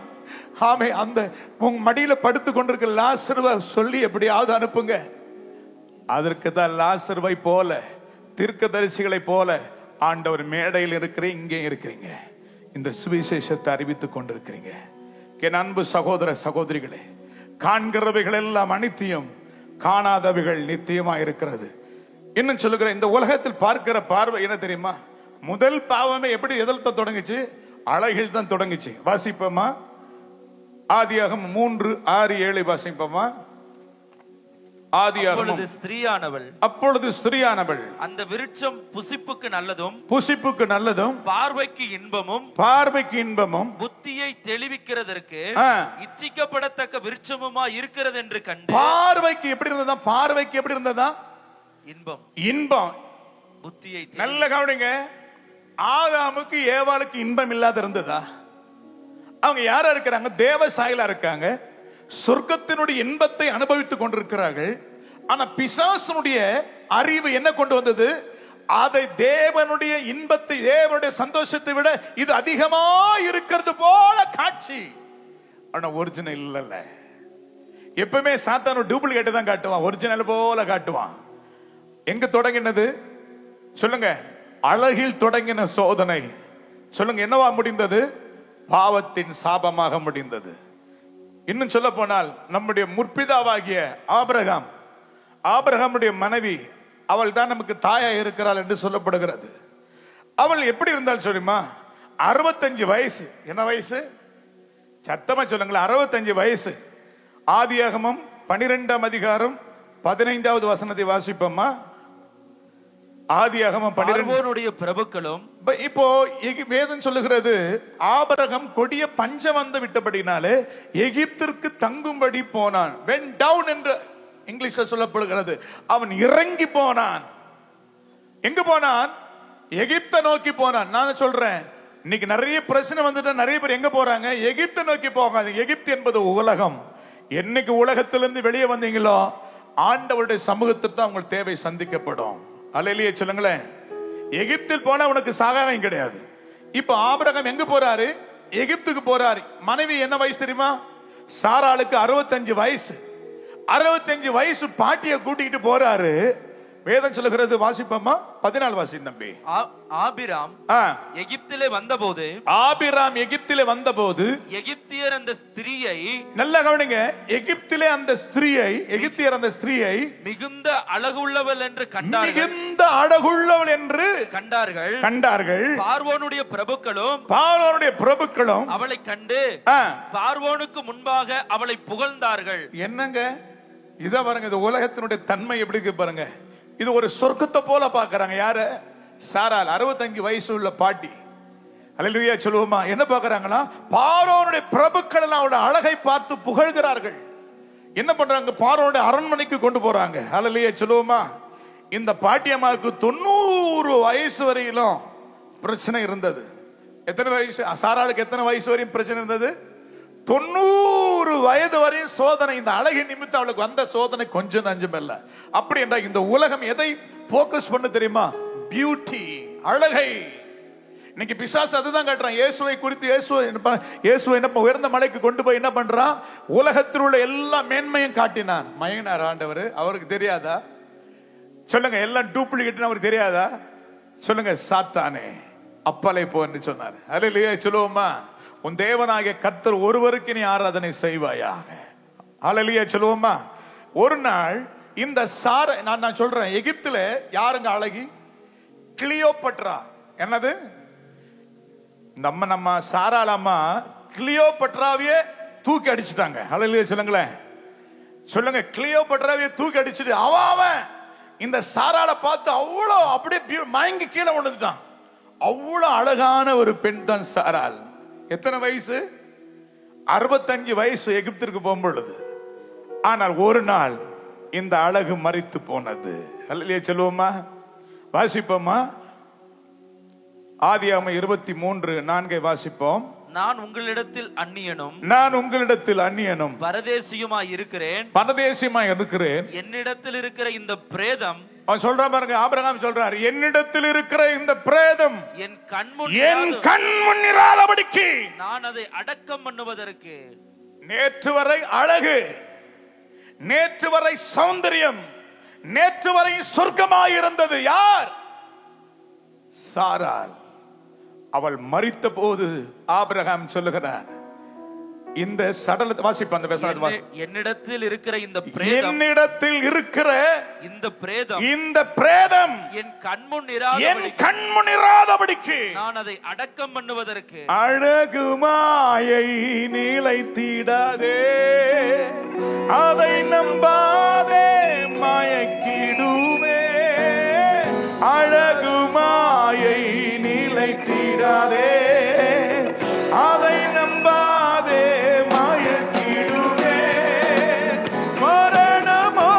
ஆமே, அந்த உங்க மடியில படுத்து கொண்டிருக்க லாசருவை சொல்லி எப்படியாவது அனுப்புங்க. அதற்கு தான் லாசருவை போல, தீர்க்கதரிசிகளை போல ஆண்டவர் மேடையில் இருக்கிறீங்க, இங்கே இருக்கிறீங்க, இந்த சுவிசேஷத்தை அறிவித்துக் கொண்டிருக்கிறீங்க. என் அன்பு சகோதர சகோதரிகளே, காண்கிறவைகள் எல்லாம் அனித்தியம், காணாதவைகள் நித்தியமா இருக்கிறது. இன்னும் சொல்லுகிற, இந்த உலகத்தில் பார்க்கிற பார்வை என்ன தெரியுமா? முதல் பாவமே எப்படி எதில் தொடங்குச்சு? அழகில் தான் தொடங்குச்சு. வாசிப்போமா? ஆதியாகமம் 3:6-7 வாசிப்போமா? அப்பொழுது ஸ்திரீயானவள் அந்த விருட்சம் புசிப்புக்கு நல்லதும் பார்வைக்கு இன்பமும் புத்தியை தெளிவிக்கிறதற்கு இச்சிக்கப்படத்தக்க விருட்சமுமா இருக்கிறது என்று கண்டு. பார்வைக்கு எப்படி இருந்ததா? பார்வைக்கு எப்படி இருந்ததா? இன்பம். புத்தியை நல்ல கவனிங்க. ஆதாமுக்கு ஏவாளுக்கு இன்பம் இல்லாத இருந்ததா? அவங்க யாரா இருக்கிறாங்க? தேவ சாயலா இருக்காங்க, சொர்க்கத்தினுடைய இன்பத்தை அனுபவித்துக் கொண்டிருக்கிறார்கள். ஆனா பிசாசனுடைய அறிவு என்ன கொண்டு வந்தது? அதை தேவனுடைய இன்பத்தை, தேவனுடைய சந்தோஷத்தை விட இது அதிகமா இருக்கிறது போல காட்சி. ஆனா ஒரிஜினல் இல்ல. எப்பவுமே சாத்தான டூப்ளிகேட் தான் காட்டுவான், ஒரிஜினல் போல காட்டுவான். எங்க தொடங்கினது சொல்லுங்க? அழகில் தொடங்கின சோதனை சொல்லுங்க என்னவா முடிந்தது? பாவத்தின் சாபமாக முடிந்தது. இன்னும் சொல்ல போனால் நம்முடைய முற்பிதாவாகிய ஆபிரகாமுடைய மனைவி, அவள் தான் நமக்கு தாயா இருக்கிறாள் என்று சொல்லப்படுகிறது. அவள் எப்படி இருந்தால் சொல்லுமா? 65 வயசு. என்ன வயசு? சத்தமா சொல்லுங்களேன், 65 வயசு. ஆதியாகமம் 12ஆம் அதிகாரம் 15வது வசனத்தை வாசிப்போமா? ஆதியாகமம் 12. பிரபுக்களும், இப்போ வேதம் சொல்லுகிறது, ஆபிரகாம் கொடிய பஞ்சம் வந்து விட்டபடினாலே எகிப்திற்கு தங்கும்படி போனான். went down என்று இங்கிலீஷ்ல சொல்லப்படுகிறது. அவன் இறங்கி போனான். எங்க போனான்? எகிப்தை நோக்கி போனான். நான் சொல்றேன், இன்னைக்கு நிறைய பிரச்சனை வந்துட்டா நிறைய பேர் எங்க போறாங்க? எகிப்தை நோக்கி போகாது. எகிப்து என்பது உலகம். என்னைக்கு உலகத்திலிருந்து வெளியே வந்தீங்களோ ஆண்டவருடைய சமூகத்தில் தான் உங்கள் தேவை சந்திக்கப்படும். அல்லேலூயா சொல்லுங்களேன். எகிப்தில் போனா உனக்கு சாகாயம் கிடையாது. இப்ப ஆபிரகாம் எங்க போறாரு? எகிப்துக்கு போறாரு. மனைவி என்ன வயசு தெரியுமா? சாராளுக்கு 65 வயசு. 65 வயசு பாட்டியை கூட்டிட்டு போறாரு. வேதம் சொல்லுகிறது, வாசிப்போமா? 14 வாசி தம்பி. ஆபிராம் எகிப்திலே வந்தபோது எகிப்தியர் அந்த ஸ்திரீயை, நல்ல கவனிங்க, எகிப்திலே அந்த ஸ்திரீயை, எகிப்தியர் அந்த ஸ்திரீயை மிகுந்த அழகுள்ளவள் என்று கண்டார்கள். பார்வோனுடைய பிரபுக்களும் அவளை கண்டு பார்வோனுக்கு முன்பாக அவளை புகழ்ந்தார்கள். என்னங்க இத பாருங்க, இந்த உலகத்தினுடைய தன்மை எப்படி இருக்கு பாருங்க. இது ஒரு சொர்க்கத்தை போல பாக்குறாங்க. யாரு? சாராள், 65 வயசு உள்ள பாட்டி. அல்லேலூயா சொல்லுவோமா? என்ன பாக்குறாங்களா? பார்வோனுடைய பிரபுக்கள் எல்லாம் அவருடைய அழகை பார்த்து புகழ்கிறார்கள். என்ன பண்றாங்க? பார்வோனுடைய அரண்மனைக்கு கொண்டு போறாங்க. அல்லேலூயா சொல்லுவோமா? இந்த பாட்டியம்மாவுக்கு 90 வயசு வரையிலும் பிரச்சனை இருந்தது. எத்தனை வயசு? சாராளுக்கு எத்தனை வயசு வரையும் பிரச்சனை இருந்தது? 90 வயது வரையும் சோதனை. இந்த அழகின் நிமித்தம் அவளுக்கு வந்த சோதனை கொஞ்சம் நஞ்சம் இல்ல. அப்படி என்றால் இந்த உலகம் எதை போக்கஸ் பண்ண தெரியுமா? பியூட்டி, அழகை. இன்னைக்கு பிசாசு அதுதான் காட்டுறான். இயேசுவை குறித்து இயேசுவை என்ன உயர்ந்த மலைக்கு கொண்டு போய் என்ன பண்றான்? உலகத்தில் உள்ள எல்லா மேன்மையும் காட்டினான். மயங்கினார் ஆண்டவர். அவருக்கு தெரியாதா? சொல்லுங்க. எல்லாம் டூப்ளிகேட் அவருக்கு தெரியாதா? சொல்லுங்க. சாத்தானே அப்பலை போன்னு சொன்னார். அல்லேலூயா சொல்லுவோமா? உன் தேவனாகிய கர்த்தர் ஒருவருக்கு நீ ஆராதனை செய்வாயாக. அல்லேலூயா சொல்லுவோமா? ஒரு நாள் இந்த நான் சொல்றேன், எகிப்துல யாருங்க அழகி? கிளியோபட்ரா. என்னது? நம்ம சாராளம்மா கிளியோபட்ராவையே தூக்கி அடிச்சுட்டாங்க. அல்லேலூயா சொல்லுங்களேன். சொல்லுங்க. கிளியோபட்ராவையே தூக்கி அடிச்சுட்டு அவன் இந்த சாராள பார்த்து அவ்வளோ அப்படியே மயங்கி கீழே விழுந்துட்டான். அவ்வளவு அழகான ஒரு பெண் தான் சாராள். எத்தனை வயசு? 65 வயசு எகிப்திற்கு போகும்பொழுது. ஆனால் ஒரு நாள் இந்த அழகு மரித்து போனது. அல்லேலூயா சொல்லுவோமா? வாசிப்போமா? ஆதியாகமம் 23:4 வாசிப்போம். நான் உங்களிடத்தில் அந்நியனும் பரதேசியுமாய் இருக்கிறேன். என்னிடத்தில் இருக்கிற இந்த பிரேதம், அவன் சொல்றான் பாருங்க, ஆபிரகாம் சொல்றார், என்னிடத்தில் இருக்கிற இந்த பிரேதம் என் கண்முன் இராதபடிக்கு நான் அதை அடக்கம் பண்ணுவதற்கு. நேற்று வரை அழகு, நேற்று வரை சௌந்தரியம், நேற்று வரை சொர்க்கமாயிருந்தது யார்? சாராள். அவள் மரித்த போது ஆபிரகாம் சொல்லுகிறார், இந்த சடலத்தை வாசிப்ப அந்த வசனத்தை, என்னிடத்தில் இருக்கிற இந்த பிரேதம் என் கண்முன் இராதபடிக்கு நான் அதை அடக்கம் பண்ணுவதற்கு. அழகு மாயை நிலைத்திடாதே, அதை நம்பாதே, மயக்கிடுமே. அழகு மாயை நிலைத்திடாதே, அதை நம்பாதே, மயக்கிடுமே. மரணமோ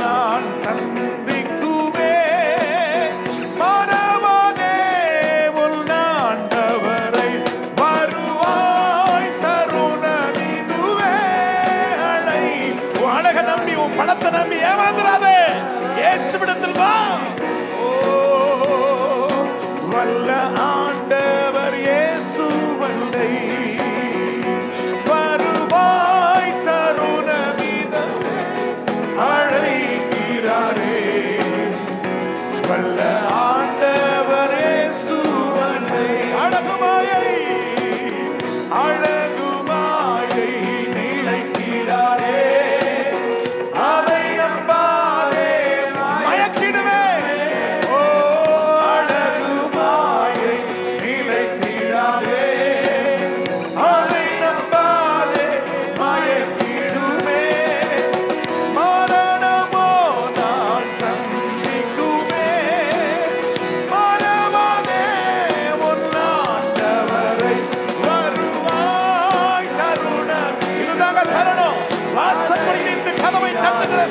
நான் சந்திக்குமே, மறவாதே உள்நாண்டவரை, வருவாய் தருணமிதுவே. அழக நம்பி, உன் பணத்தை நம்பி ஏமாந்துடாதே. இயேசுவிடத்தில் வா. வல்ல ஆண்டவர் இயேசு வந்தை, வருவாய் தருணமிதே அழைக்கிறாரே. வல்ல ஆண்டவர் இயேசு வந்தை. அழகுமாயை நிலைக்கிறாரே, அதை நம்பாதே, மயக்கிடுவே.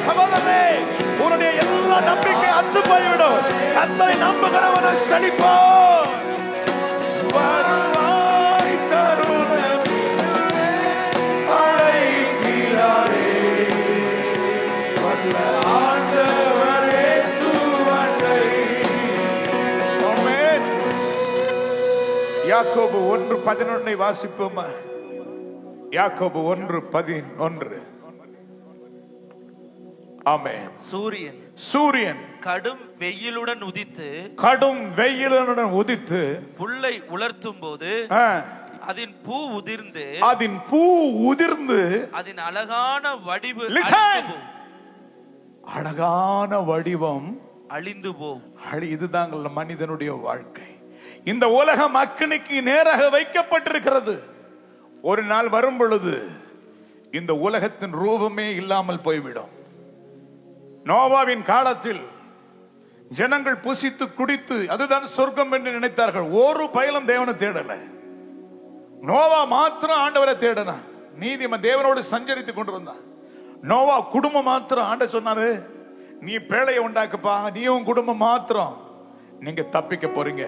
சகோதரனே, உன்னுடைய எல்லா நம்பிக்கை அற்று போய்விடும். கர்த்தரை நம்புகிறவனை செழிப்போ. வருவாய் தருணமிதுவே அழைக்கிறாரே. வல்ல ஆண்டவர் இயேசு வந்தை. ஆமென். யாக்கோபு 1:11 வாசிப்போமா? யாக்கோபு 1:11. ஆமென். சூரியன் கடும் வெயிலுடன் உதித்து புல்லை உலர்த்தும் போது அதன் பூ உதிர்ந்து அதன் அழகான வடிவம் அழிந்து போகும். இதுதான் மனிதனுடைய வாழ்க்கை. இந்த உலகம் அக்கினிக்கு நேராக வைக்கப்பட்டிருக்கிறது. ஒரு நாள் வரும் பொழுது இந்த உலகத்தின் ரூபமே இல்லாமல் போய்விடும். நோவாவின் காலத்தில் ஜனங்கள் புசித்து குடித்து அதுதான் சொர்க்கம் என்று நினைத்தார்கள். ஒரு பயலும் தேவனை தேடல. நோவா மாத்திரம் ஆண்டவரை தேடனா. நீதிமன் தேவனோடு சஞ்சரித்துக் கொண்டிருந்தான். நோவா குடும்பம் மாத்திரம் ஆண்ட சொன்னாரு, நீ பேழையை உண்டாக்குப்பா, நீயும் குடும்பம் மாத்திரம் நீங்க தப்பிக்க போறீங்க,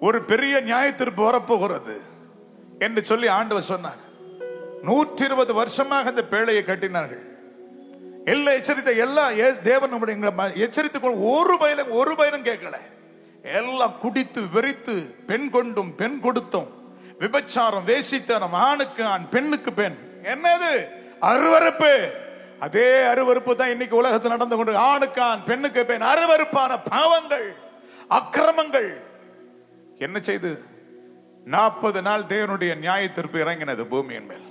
ஒரு பெரிய நியாயத்திற்கு வரப்போகிறது என்று சொல்லி ஆண்டவர் சொன்னார். 120 வருஷமாக அந்த பேழையை கட்டினார்கள். எல்லாம் எச்சரித்த, எல்லா தேவன் எச்சரித்துக் கொள்ள ஒரு பயனும் கேட்கல. எல்லாம் குடித்து வெறித்து பெண் கொண்டும் பெண் கொடுத்தும் விபச்சாரம் வேசித்தனம், ஆணுக்கு ஆண் பெண்ணுக்கு பெண். என்னது அருவருப்பு? அதே அருவருப்பு தான் இன்னைக்கு உலகத்தில் நடந்து கொண்டு, ஆணுக்கு ஆண் பெண்ணுக்கு பெண், அருவருப்பான பாவங்கள் அக்கிரமங்கள். என்ன செய்து 40 நாள் தேவனுடைய நியாய தீர்ப்பு இறங்கினது பூமியின் மேல்.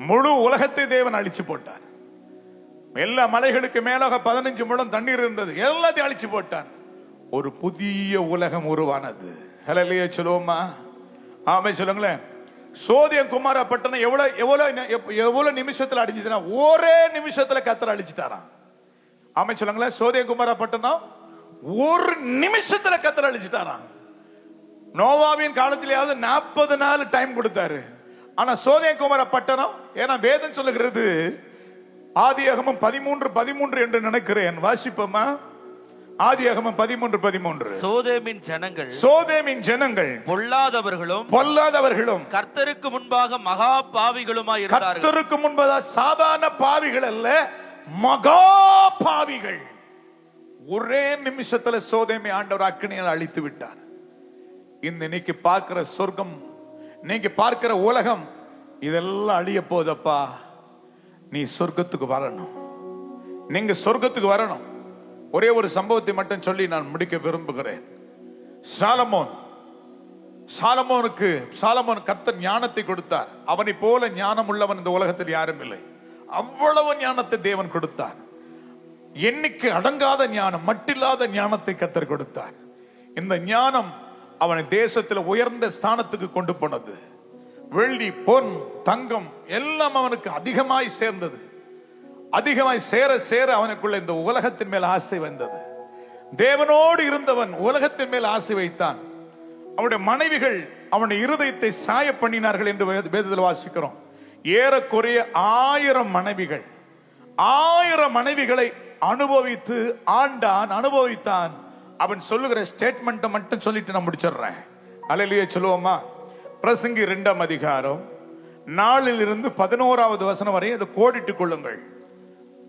முழு உலகத்தை தேவன் அழிச்சு போட்டார். எல்லா மலைகளுக்கு மேலாக 15 முழம் தண்ணீர் இருந்தது, எல்லாத்தையும் அழிச்சு போட்டார். ஒரு புதிய உலகம் உருவானது. ஹல்லேலூயா சொல்லுவோமா? ஆமே சொல்லுங்களேன். சோதியம் குமார பட்டணம் எவ்வளவு நிமிஷத்துல அடிச்சுதுன்னா, ஒரே நிமிஷத்துல கர்த்தர் அழிச்சுட்டாராம். ஆமே சொல்லுங்களேன். சோதியம் குமார பட்டணம் ஒரு நிமிஷத்துல கர்த்தர் அழிச்சுட்டாராம். நோவாவின் காலத்திலேயாவது 40 நாள் டைம் கொடுத்தாரு. ஆனா சோதியம் குமார பட்டணம், ஏன்னா வேதம் சொல்லுகிறது, ஆதியாகமம் 13:13 என்று நினைக்கிறேன். வாசிப்போமா? ஆதியாகமம் 13:13. சோதேமின் ஜனங்கள் பொல்லாதவர்களும் கர்த்தருக்கு முன்பாக மகா பாவிகளுமாய் இருந்தார்கள். கர்த்தருக்கு முன்பாக சாதாரண பாவிகள் அல்ல, மகா பாவிகள். ஒரே நிமிஷத்துல சோதேமை ஆண்டவர் அக்கினியால் அழித்து விட்டார். இன்னைக்கு பார்க்கிற சொர்க்கம், நீங்க பார்க்கிற உலகம், இதெல்லாம் அழிய போதப்பா. நீ சொர்க்கத்துக்கு வரணும், நீங்க சொர்க்கத்துக்கு வரணும். ஒரே ஒரு சம்பவத்தை மட்டும் சொல்லி நான் முடிக்க விரும்புகிறேன். சாலமோனுக்கு கர்த்தர் ஞானத்தை கொடுத்தார். அவனை போல ஞானம் உள்ளவன் இந்த உலகத்தில் யாரும் இல்லை. அவ்வளவு ஞானத்தை தேவன் கொடுத்தார். எண்ணிக்கை அடங்காத ஞானம், மட்டில்லாத ஞானத்தை கர்த்தர் கொடுத்தார். இந்த ஞானம் அவனை தேசத்தில் உயர்ந்த ஸ்தானத்துக்கு கொண்டு போனது. வெள்ளி, பொன், தங்கம் எல்லாம் அவனுக்கு அதிகமாய் சேர்ந்தது. அதிகமாய் சேர சேர அவனுக்குள்ள இந்த உலகத்தின் மேல் ஆசை வந்தது. தேவனோடு இருந்தவன் உலகத்தின் மேல் ஆசை வைத்தான். அவனுடைய மனைவிகள் அவனுடைய இருதயத்தை சாய பண்ணினார்கள் என்று வேதத்தில் வாசிக்கிறோம். ஏறக்குறைய 1000 மனைவிகள், 1000 மனைவிகளை அனுபவித்து அனுபவித்தான். அவன் சொல்லுகிற ஸ்டேட்மெண்ட் மட்டும் சொல்லிட்டு நான் முடிச்சிடுறேன். அல்லேலூயா சொல்லுவோமா? பிரசங்கி 2ஆம் அதிகாரம் 4 - 11 வசனம் வரை அதை கோடிட்டுக் கொள்ளுங்கள்.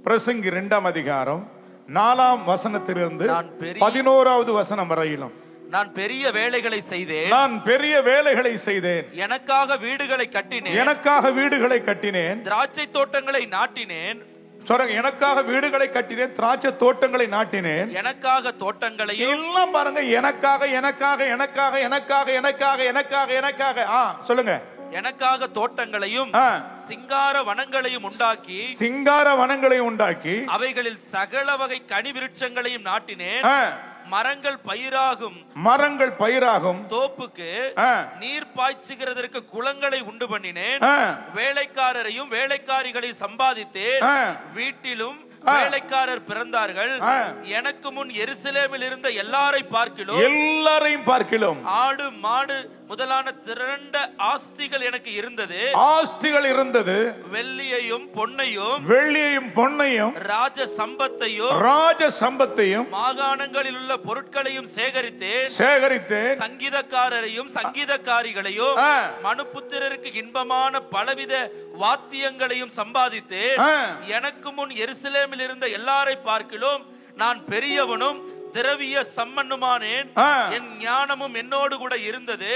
பிரசங்கி 2ஆம் அதிகாரம் 4ஆம் வசனத்திலிருந்து 11வது வசனம் வரையிலும். நான் பெரிய வேலைகளை செய்தேன், எனக்காக வீடுகளை கட்டினேன், திராட்சை தோட்டங்களை நாட்டினேன். எனக்காக வீடுகளை கட்டினேன், திராட்சை தோட்டங்களை நாட்டினேன். எனக்காக தோட்டங்களையும் எல்லாம் பாருங்க, எனக்காக. சொல்லுங்க. எனக்காக தோட்டங்களையும் சிங்கார வனங்களையும் உண்டாக்கி அவைகளில் சகல வகை கனி விருட்சங்களையும் நாட்டினேன். மரங்கள் பயிராகும் தோப்புக்கு நீர் பாய்ச்சுகிறதற்கு குளங்களை உண்டு பண்ணினேன். வேலைக்காரரையும் வேலைக்காரிகளையும் சம்பாதித்தேன். வீட்டிலும் வேலைக்காரர் பிறந்தார்கள். எனக்கு முன் எருசலேமில் இருந்த எல்லாரையும் பார்க்கிலும் ஆடு மாடு முதலான திரண்ட ஆஸ்திகள் எனக்கு இருந்தது. வெள்ளியையும் பொன்னையும் ராஜ சம்பத்தையும் மாகாணங்களில் உள்ள பொருட்களையும் சேகரித்தேன். சங்கீதக்காரரையும் சங்கீதக்காரிகளையும் மனுபுத்திரருக்கு இன்பமான பலவித வாத்தியங்களையும் சம்பாதித்தேன். எனக்கு முன் எருசலேமில் இருந்த எல்லாரை பார்க்கிலும் நான் பெரியவனும் திரவிய சம்பன்னமானேன். என் ஞானமும் என்னோடு கூட இருந்தது.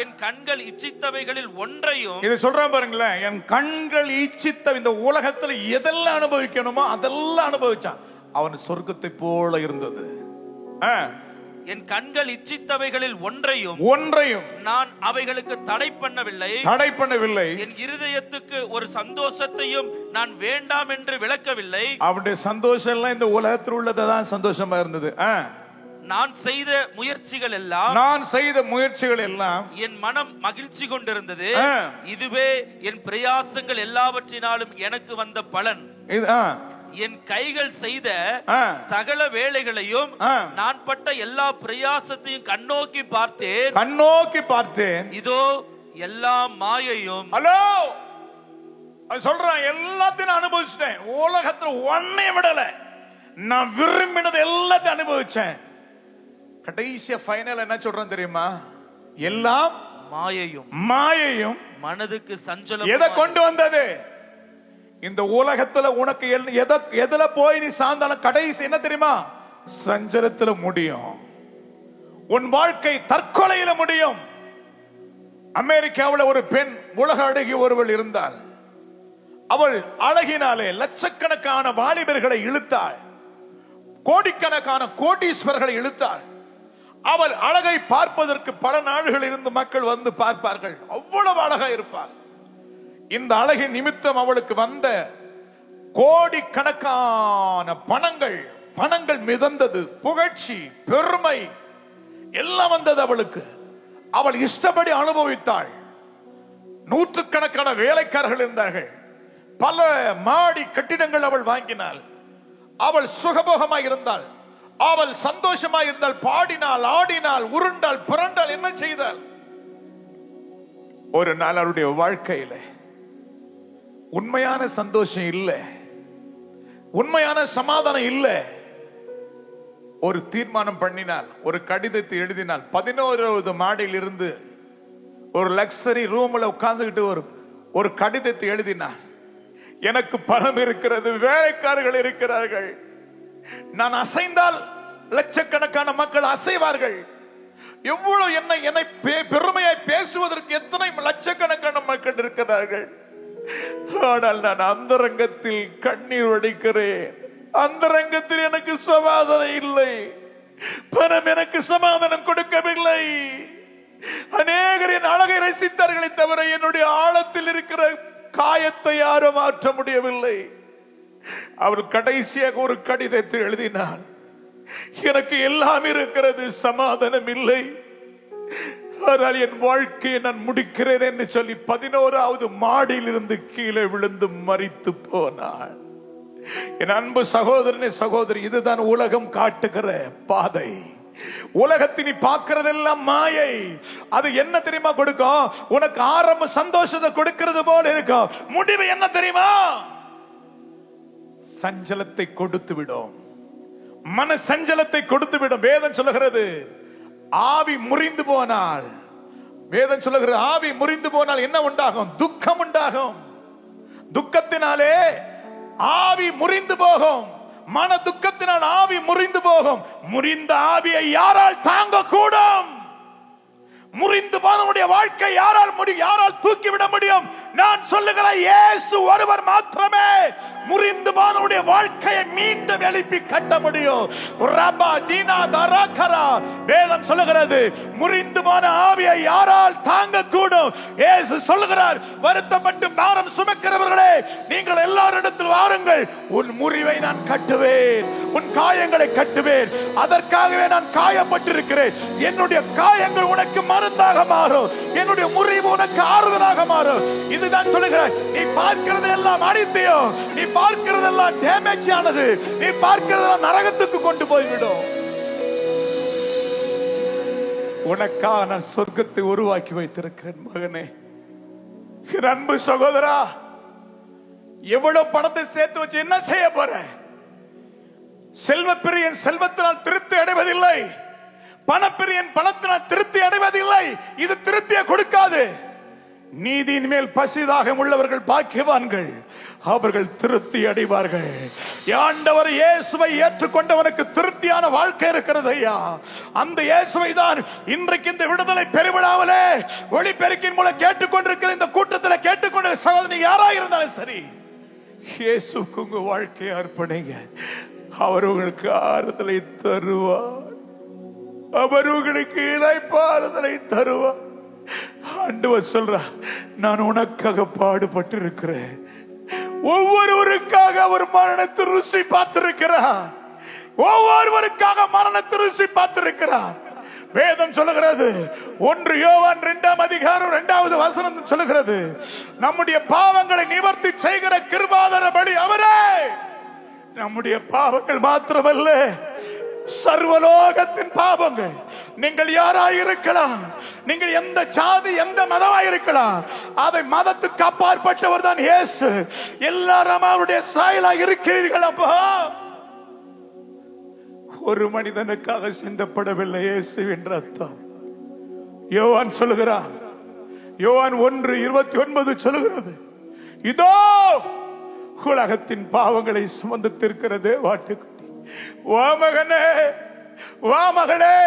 என் கண்கள் இச்சித்தவைகளில் ஒன்றையும், இது சொல்றேன் பாருங்களேன், என் கண்கள் இச்சித்த இந்த உலகத்துல எதெல்லாம் அனுபவிக்கணுமோ அதெல்லாம் அனுபவிச்சான். அவன் சொர்க்கத்தை போல இருந்தது. என் கண்கள் இச்சித்தவைகளில் ஒன்றையும் நான் அவைகளுக்கு தடை பண்ணவில்லை. என் இருதயத்துக்கு ஒரு சந்தோஷத்தையும் நான் வேண்டாம் என்று விளக்கவில்லை. அவனுடைய சந்தோஷம் எல்லாம் இந்த உலகத்தில் உள்ளதான் சந்தோஷமா இருந்தது. நான் செய்த முயற்சிகள் எல்லாம் என் மனம் மகிழ்ச்சி கொண்டிருந்தது. இதுவே என் பிரயாசங்கள் எல்லாவற்றினாலும் எனக்கு வந்த பலன். என் கைகள் செய்த சகல வேலைகளையும் நான் பட்ட எல்லா பிரயாசத்தையும் கண்ணோக்கி பார்த்தேன். இதோ எல்லா மாயையும். ஹலோ, சொல்றேன், எல்லாத்தையும் அனுபவிச்சிட்டேன். உலகத்துல ஒன்னே விடல. நான் விரும்பினது எல்லாத்தையும் அனுபவிச்சேன். கடைசியா ஃபைனல் என்ன சொல்றேன் தெரியுமா? எல்லாம் மாயையும் மனதுக்கு சஞ்சலம். எதை கொண்டு வந்தது? இந்த உலகத்துல உனக்கு எதுல போய் நீ சாந்தாலும் கடைசி என்ன தெரியுமா? சஞ்சலத்துல முடியும். உன் வாழ்க்கை தற்கொலையில முடியும். அமெரிக்காவில் ஒரு பெண், உலக அழகி ஒருவள் இருந்தாள். அவள் அழகினாலே லட்சக்கணக்கான வாலிபர்களை இழுத்தாள், கோடிக்கணக்கான கோடீஸ்வரர்களை இழுத்தாள். அவள் அழகை பார்ப்பதற்கு பல நாடுகளில் இருந்து மக்கள் வந்து பார்ப்பார்கள். அவ்வளவு அழகா இருப்பாள். இந்த அழகின் நிமித்தம் அவளுக்கு வந்த கோடிக்கணக்கான பணங்கள் மிதந்தது. புகழ்ச்சி, பெருமை எல்லாம் வந்தது அவளுக்கு. அவள் இஷ்டப்படி அனுபவித்தாள். நூற்றுக்கணக்கான வேலைக்காரர்கள் இருந்தார்கள். பல மாடி கட்டிடங்கள் அவள் வாங்கினாள். அவள் சுகபோகமாய் இருந்தாள். அவள் சந்தோஷமாய் இருந்தாள். பாடினாள், ஆடினாள், உருண்டாள், புரண்டாள், என்ன செய்தாள்? ஒரு நாள் அவருடைய வாழ்க்கையில உண்மையான சந்தோஷம் இல்லை, உண்மையான சமாதானம் இல்லை. ஒரு தீர்மானம் பண்ணினாள், ஒரு கடிதத்தை எழுதினாள். 11வது மாடியில் இருந்து ஒரு லக்ஸரி ரூம்ல உட்கார்ந்துகிட்டு ஒரு கடிதத்தை எழுதினாள். எனக்கு பணம் இருக்கிறது, வேலைக்காரர்கள் இருக்கிறார்கள், நான் அசைந்தால் லட்சக்கணக்கான மக்கள் அசைவார்கள். எவ்வளவு என்னை பெருமையாய் பேசுவதற்கு எத்தனை லட்சக்கணக்கான மக்கள் இருக்கிறார்கள். ஆனால் நான் அந்தரங்கத்தில் கண்ணீர் வடிக்கிறேன். அந்தரங்கத்தில் எனக்கு சமாதானம் இல்லை. பணம் எனக்கு சமாதானம் கொடுக்கவில்லை. அநேகரின் அழகை ரசித்தார்களே தவிர என்னுடைய ஆழத்தில் இருக்கிற காயத்தை யாரும் மாற்ற முடியவில்லை. அவர் கடைசியாக ஒரு கடிதத்தை எழுதினார். எனக்கு எல்லாம் இருக்கிறது, சமாதானம் இல்லை, ஆனால் என் வாழ்க்கையை நான் முடிக்கிறேன் என்று சொல்லி 11வது மாடியில் இருந்து கீழே விழுந்து மரித்து போனாள். என் அன்பு சகோதரனே, சகோதரி, இதுதான் உலகம் காட்டுகிற பாதை. உலகத்தில் நீ பார்க்கிறதெல்லாம் மாயை. அது என்ன தெரியுமா கொடுக்கும்? உனக்கு ஆரம்ப சந்தோஷத்தை கொடுக்கிறது போல இருக்கும். முடிவு என்ன தெரியுமா? சஞ்சலத்தை கொடுத்து விடும். மன சஞ்சலத்தை கொடுத்து விடும். வேதம் சொல்லுகிறது, ஆவி முறிந்து போனால், வேதம் சொல்லுகிறது, ஆவி முறிந்து போனால் என்ன உண்டாகும்? துக்கம் உண்டாகும். துக்கத்தினாலே ஆவி முறிந்து போகும். மன துக்கத்தினால் ஆவி முறிந்து போகும். முறிந்த ஆவியை யாரால் தாங்க கூடும்? முறிந்து போனவனுடைய வாழ்க்கை யாரால் தூக்கிவிட முடியும்? நான் சொல்லுகிற இயேசு ஒருவர் மாத்திரமே முறிந்து போனவனுடைய வாழ்க்கையை மீண்டும் எழுப்பி கட்ட முடியும். வேதம் சொல்லுகிறது, முறிந்து போன ஆவியை யாரால் தாங்க கூடும்? இயேசு சொல்லுகிறார், வருத்தப்பட்டு பாரம் சுமக்கிறவர்களே, நீங்கள் எல்லாரிடத்தில் வாருங்கள், உன் முறிவை நான் கட்டுவேன், உன் காயங்களை கட்டுவேன். அதற்காகவே நான் காயப்பட்டிருக்கிறேன். என்னுடைய காயங்கள் உனக்கு மருந்தாக மாறும், என்னுடைய முறிவு உனக்கு ஆறுதலாக மாறும். இதுதான் சொல்லுகிறார். நீ பார்க்கிறது எல்லாம் அடித்தையும், நீ பார்க்கிறதெல்லாம் டேமேஜ் ஆனது, நீ பார்க்கிறதெல்லாம் நரகத்துக்கு கொண்டு போய்விடும். உனக்காக நான் சொர்க்கத்தை உருவாக்கி வைத்திருக்கிறேன் மகனே, அன்பு சகோதரா. எவ்வளவு பணத்தை சேர்த்து வச்சு என்ன செய்ய போற? செல்வப்பிரியன் செல்வத்தினால் திருப்தி அடைவதில்லை, பணப்பிரியன் பணத்தினால் திருப்தி அடைவதில்லை. இது திருப்தியை கொடுக்காது. நீதியின் மேல் பசிதாகம் உள்ளவர்கள் பாக்கியவான்கள், அவர்கள் திருப்தி அடைவார்கள். ஆண்டவர் இயேசுவை ஏற்றுக்கொண்டவனுக்கு திருப்தியான வாழ்க்கை இருக்கிறது ஐயா. அந்த இயேசுவை தான் இன்றைக்கு இந்த விடுதலை பெருவிழாவிலே ஒளிபெருக்கின் மூலம் கேட்டுக்கொண்டிருக்கிற இந்த கூட்டத்தில் கேட்டுக்கொண்ட சகோதரி யாராக இருந்தாலும் சரி, இயேசுக்கு உங்க வாழ்க்கையை அர்ப்பணிங்க. அவர் உங்களுக்கு ஆறுதலை தருவார், அவர் உங்களுக்கு இளைப்பாறுதலை தருவார். ஆண்டவர் சொல்றார், நான் உனக்காக பாடுபட்டு இருக்கிறேன். ஒவ்வொருவருக்காக அவர் மரணத்தை ருசி பார்த்திருக்கிறார். ஒவ்வொருவருக்காக மரணத்தை ருசி பார்த்திருக்கிறார். வேதம் சொல்லுகிறது, 1 யோவான் 2ஆம் அதிகாரம் 2வது வசனம் சொல்லுகிறது, நம்முடைய பாவங்களை நிவர்த்தி செய்கிற கிருபாதார பலி அவரே. நம்முடைய பாவங்கள் மாத்திரமல்ல, சர்வலோகத்தின் பாவங்கள். நீங்கள் யாராயிருக்கலாம், நீங்கள் எந்த ஜாதி எந்த மதமாயிருக்கலாம், அதை மதத்துக்கு அப்பாற்பட்டவர் தான் இயேசு. எல்லாரும் அவருடைய சாயலாக இருக்கிறீர்கள். அப்பா, ஒரு மனிதனுக்காக சிந்தப்படவில்லை இயேசுவின் ரத்தம். யோவான் சொல்லுகிறான், யோவான் 1:29 சொல்லுகிறது, இதோ உலகத்தின் பாவங்களை சுமந்து தீர்க்கிற தேவாட்டுக்குட்டி. வா மகனே, வா மகளே,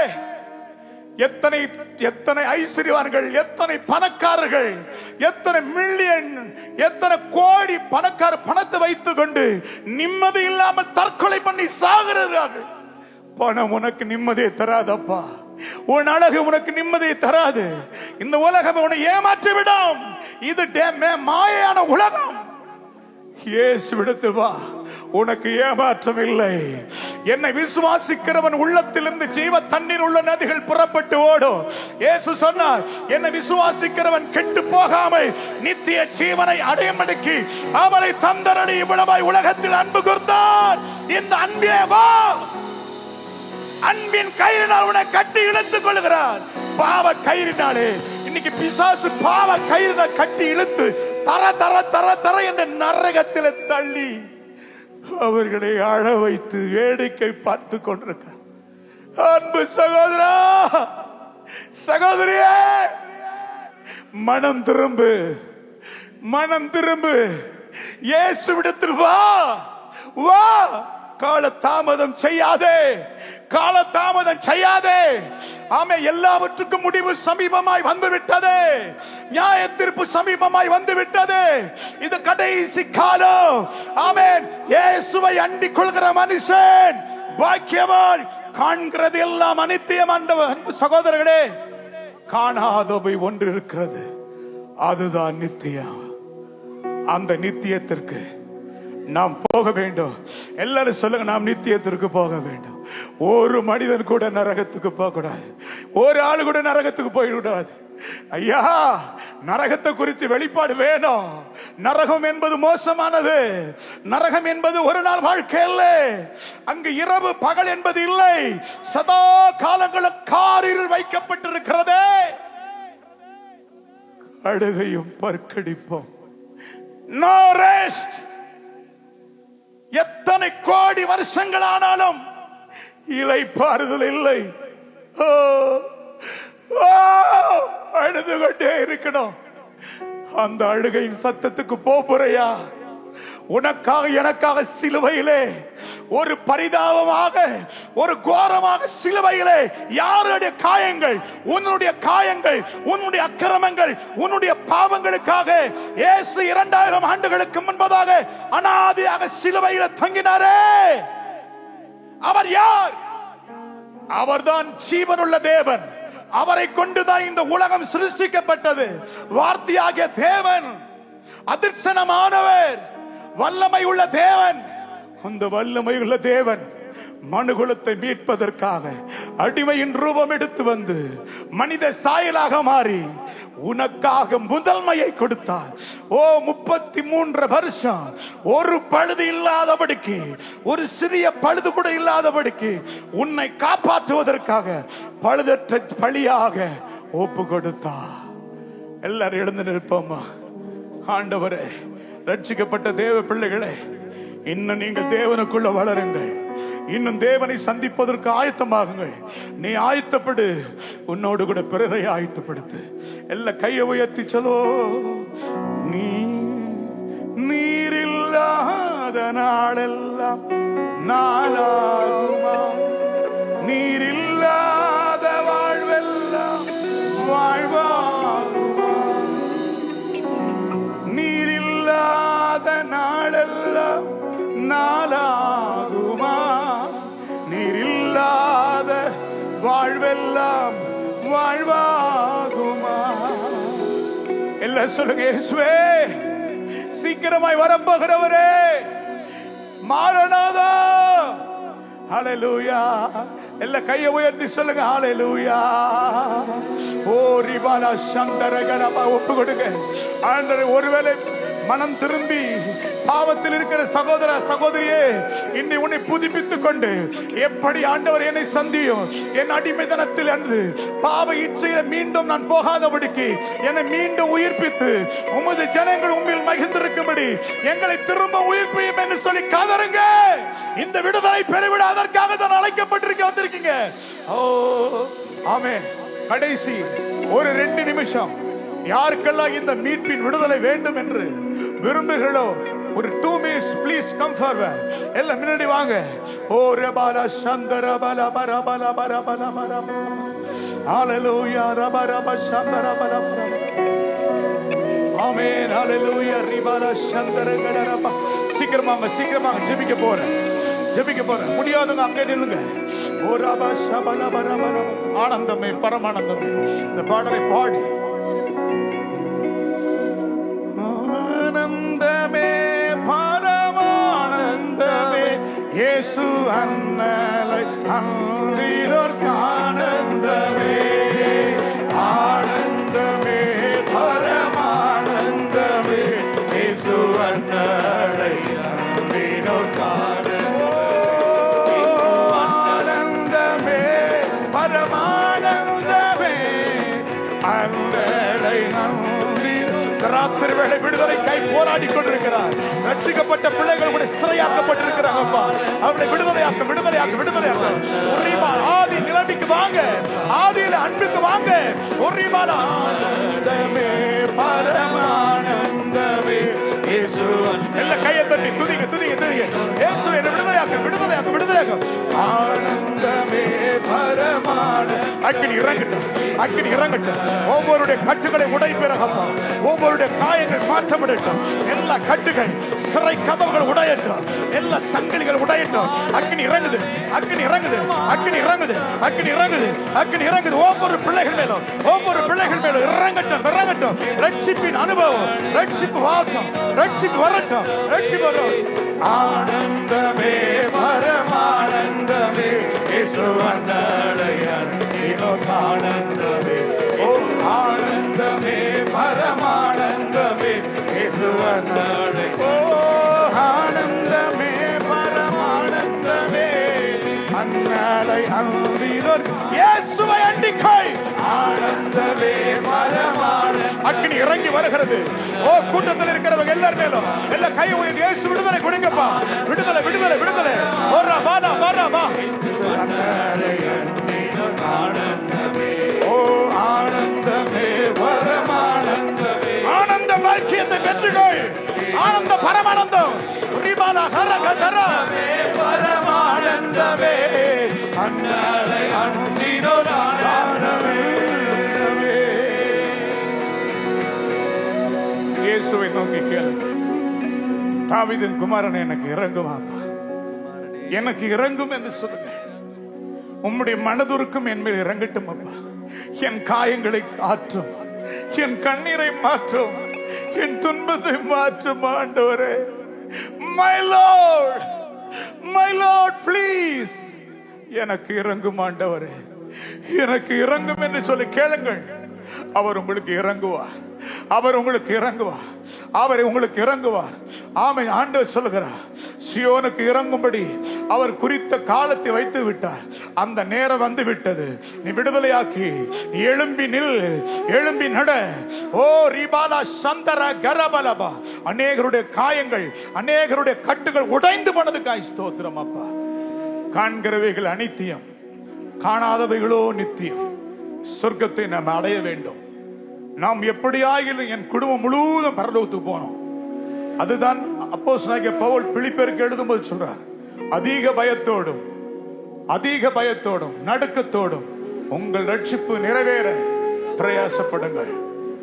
எத்தனை எத்தனை ஐஸ்வர்யவான்கள், எத்தனை பணக்காரர்கள், எத்தனை மில்லியன், எத்தனை கோடி பணக்கார பணத்தை வைத்துக் கொண்டு நிம்மதி இல்லாமல் தற்கொலை பண்ணி சாகிறார்கள். பணம் உனக்கு நிம்மதியை தராதப்பா. உன் அழகு உனக்கு நிம்மதியை தராது. இந்த உலகம் உன்னை ஏமாற்றி விடும். இது மாயான உலகம். இயேசுவிடத்தில் வா, உனக்கு ஏமாற்றம் இல்லை. என்னை விசுவாசிக்கிறவன் உள்ளத்திலிருந்து ஜீவ தண்ணீர் உள்ள நதிகள் புறப்பட்டு ஓடும். இயேசு சொன்னார், என்னை விசுவாசிக்கிறவன் கெட்டு போகாமல் நித்திய ஜீவனை அடையும்படிக்கு அவரை தந்தரடி இவ்வளவாய் உலகத்தில் அன்பு கூர்ந்தார். இந்த அன்பே வா. அன்பின் கயிறினால் உன்னை கட்டி இழுத்துக் கொள்கிறார். பாவ கயிறினாலே இன்னைக்கு பிசாசு பாவ கயிறினால் கட்டி இழுத்து தர தர தர தர என்ற நரகத்தில் தள்ளி அவர்களை அழ வைத்து வேடிக்கை பார்த்து கொண்டிருக்கிறார். அன்பு சகோதரா, சகோதரியே, மனம் திரும்பு, மனம் திரும்பு. இயேசுவிடத்தில் வா, வா. கால தாமதம் செய்யாதே, கால தாமதம் செய்யாதே. ஆமே, எல்லாவற்றுக்கும் முடிவு சமீபமாய் வந்துவிட்டது. நியாய தீர்ப்பு சமீபமாய் வந்துவிட்டது. இது கடைசி காலம். ஆமென். இயேசுவை அண்டிக் கொள்கிற மனுஷன் பாக்கியவான். காண்கிறது எல்லாம் அனித்தியம். அன்பு சகோதரர்களே, காணாதவை ஒன்று இருக்கிறது, அதுதான் நித்தியம். அந்த நித்தியத்திற்கு நாம் போக வேண்டும். எல்லாரும் சொல்லுங்க, நாம் நித்தியத்திற்கு போக வேண்டும். ஒரு மனிதன் கூட நரகத்துக்கு போக கூடாது. ஒரு ஆளு கூட நரகத்துக்கு போயிடக்கூடாது. ஐயா, நரகத்தை குறித்து வெளிப்பாடு வேணும். நரகம் என்பது மோசமானது. நரகம் என்பது ஒரு நாள் வாழ்க்கை இல்லை. அங்கு இரவு பகல் என்பது இல்லை. சதா காலங்களும் காரில் வைக்கப்பட்டிருக்கிறதே. அழுகையும் பற்கடிப்போம். No rest. எத்தனை கோடி வருஷங்கள் ஆனாலும் இலை பாறுதல் இல்லை. அழுது கொண்டே இருக்கணும். அந்த அழுகையின் சத்தத்துக்கு போறையா? உனக்காக எனக்காக சிலுவையிலே ஒரு பரிதாபமாக, ஒரு கோரமாக சிலுவையிலே யாருடைய காயங்கள், உன்னுடைய காயங்கள், உன்னுடைய அக்கிரமங்கள், உன்னுடைய பாவங்களுக்காக இயேசு 2000 ஆண்டுகளுக்கு முன்பதாக அனாதியாக சிலுவையில தங்கினாரே. அவர் யார்? அவர்தான் ஜீவனுள்ள தேவன். அவரை கொண்டுதான் இந்த உலகம் சிருஷ்டிக்கப்பட்டது. வார்த்தையாகிய தேவன், அதிர்ஷ்டமானவர், வல்லமை உள்ள தேவன். அந்த வல்லமை உள்ள தேவன் மனுகுலத்தை மீட்பதற்காக அடிமையின் ரூபம் எடுத்து வந்து மனித சாயலாக மாறி உனக்காக முதன்மையை கொடுத்தார். 33 வருஷம் ஒரு பழுது இல்லாதபடிக்கு, ஒரு சிறிய பழுது கூட இல்லாதபடிக்கு உன்னை காப்பாற்றுவதற்காக பழுதற்ற பலியாக ஒப்பு கொடுத்தார். எல்லாரும் எழுந்து நிற்போமா? ஆண்டவரே, ரட்சிக்கப்பட்ட தேவ பிள்ளைகளே, இன்னும் நீங்கள் தேவனுக்குள்ள வளருங்கள். இன்னும் தேவனை சந்திப்பதற்கு ஆயத்தமாகுங்கள். நீ ஆயத்தப்படு, உன்னோடு கூட பிறரை ஆயத்தப்படுத்து. எல்லா கையை உயர்த்தி சொல்லோ. நீரில்லாத நாளெல்லாம் நாளாகுமா? நீரில்லாத வாழ்வெல்லாம் வாழ்வாகுமா? நீரில்லாத நாளெல்லாம் நாளாகுமா? நீரில்லாத வாழ்வெல்லாம் வாழ்வாகுமா? எல்லாம் சொல்லுங்க. இயேசுவே, சீக்கிரமாய் வரப்போகிறவரே, மாரநாதா. ஹல்லேலூயா. எல்லா கையை உயர்த்தி சொல்லுங்க. ஹல்லேலூயா. ஓ ரிபாலா சந்தரகடபா. ஒப்பு கொடுங்க. ஆண்டவரே, ஒருவேளை மனம் திரும்பி பாவத்தில் இருக்கிற சகோதர சகோதரியே, இன்னை உன்னை புதுப்பித்துக் கொண்டு, எப்படி ஆண்டவர் என்னை சந்தியும், என் அடிமைத்தனத்தில் இருந்து பாவ இச்சையில மீண்டும் நான் போகாதபடிக்கு என்னை மீண்டும் உயிர்ப்பித்து உமது ஜனங்கள் உண்மையில் மகிழ்ந்திருக்கும்படி எங்களை திரும்ப உயிர்ப்பியும் என்று சொல்லி கதறுங்க. இந்த விடுதலை பெருவிட அதற்காக தான் அழைக்கப்பட்டிருக்க வந்திருக்கீங்க. ஓ ஆமென். கடைசி ஒரு 2 நிமிஷம் யாருக்கெல்லாம் இந்த மீட்பின் விடுதலை வேண்டும் என்று விரும்புகிறோ ஒரு 2 minutes ப்ளீஸ் கம் ஃபார்வர்ட். எல்லாம் முன்னாடி வாங்க. ஓ ரபால சந்தர பல பர பல பர பல பர. ஹalleluya ரப ரப சந்தர பல பர. ஆமென். ஹalleluya ரிபால சந்தர கடரப. சீக்கிரமாங்க ஜெபிக்க போறேன். முடியாதுங்க அங்கே நில்லுங்க. ஓ ரப சபல பர பர. ஆனந்தமே பரமானந்தமே. இந்த பாடலை பாடி ஆனந்தமே பரமானந்தமே இயேசு அன்னலை அன்றிலோர் ஆனந்தமே. ஆனந்தமே பரமானந்தமே இயேசு அன்னலை அன்றிலோர் ஆனந்தமே பரமானந்தமே அன்னலை ராத்திரி வேளை விடுதலை கை போராடி கொண்டிருக்கிறார். ரட்சிக்கப்பட்ட பிள்ளைகள் கூட சிறையாக்கப்பட்டிருக்கிறாங்க. அவர்களை விடுதலையாக்க. ஆதி நிலைமைக்கு வாங்க. ஆதியில அன்புக்கு வாங்க. ஆனந்தமே பரமானந்தமே இயேசு. எல்லா கையை தட்டி துதிங்க. இயேசு என்னை விடுதலையாக்க. ஆனந்தமே பரமான. அக்கினி இறங்கட்டும். ஒவ்வொருடைய கட்டுகளை உடைப்பெறப்பா. ஒவ்வொருடைய காயங்கள் மாற்றப்படட்டும். எல்லா கட்டுகள் சிறை கதவுகள் உடையட்டும். எல்லா சங்கிலிகள் உடையட்டும். அக்கினி இறங்குது. ஒவ்வொரு பிள்ளைகள் மேலும் இறங்கட்டும். ரட்சிப்பின் அனுபவம், ரட்சிப்பு வாசம், ரட்சிப்பு வரட்டும். ஆனந்தமே பரமானந்தமே இயேசு ஆனந்தமே. ஓ ஆனந்தமே பரமானந்தமே இயேசு ஓ ஆனந்தமே பரமானந்தமே அன்னாலை அன்றிலோர் இயேசுவை அண்டிக்கை. ஆனந்தமே பரமான. அக்கினி இறங்கி வருகிறது. ஓ கூட்டத்தில் இருக்கிறவங்க எல்லாரும் மேலும் எல்லா கை உயர்த்தி இயேசு விடுதலை கொடுங்கப்பா. விடுதலை. ஓரா வாடா வா. ஓ ஆனந்தமே பரமானந்தமே. ஆனந்த பாக்கியத்தை பெற்றுக்கொள். ஆனந்த பரமானந்தம். ரிபாலா ஹரகதர பரமானந்தமே அன்னாலை அன்றிலோர் ஆனந்தமே. இயேசுவை நோக்கி கேளுங்க. தாவீதின் குமாரனே எனக்கு இறங்கும் என்று சொல்லுங்க. உம்முடைய மனதுருக்கும் என் மேல் இறங்கட்டும் அப்பா. என் காயங்களை ஆற்றும், என் கண்ணீரை மாற்றும், என் துன்பத்தை மாற்றும் ஆண்டவரே. my lord please எனக்கு இறங்கும் ஆண்டவரே. எனக்கு இறங்கும் என்று சொல்லி கேளுங்கள். அவர் உங்களுக்கு இறங்குவார். ஆமென். ஆண்டவர் சொல்லுகிறார், சியோனுக்கு இறங்கும்படி அவர் குறித்த காலத்தை வைத்து விட்டார். அந்த நேரம் வந்து விட்டது. நீ விடுதலையாக்கி எழும்பி நட. ஓ ரிபாலா சந்தர கரபலபா. அநேகருடைய காயங்கள், அநேகருடைய கட்டுகள் உடைந்து போனதுக்காய் ஸ்தோத்திரம் அப்பா. காண்கிறவைகள் அனித்தியம், காணாதவைகளோ நித்தியம். சொர்க்கத்தை நாம் அடைய வேண்டும். நாம் எப்படியாகிலும் என் குடும்பம் முழுவதும் பரலோகத்துக்கு போனோம். அதுதான் அப்போஸ்தலனாகிய பவுல் பிலிப்பியருக்கு எழுதும்போது சொல்றார், அதிக பயத்தோடும் நடுக்கத்தோடும் உங்கள் ரட்சிப்பு நிறைவேற பிரயாசப்படுங்கள்.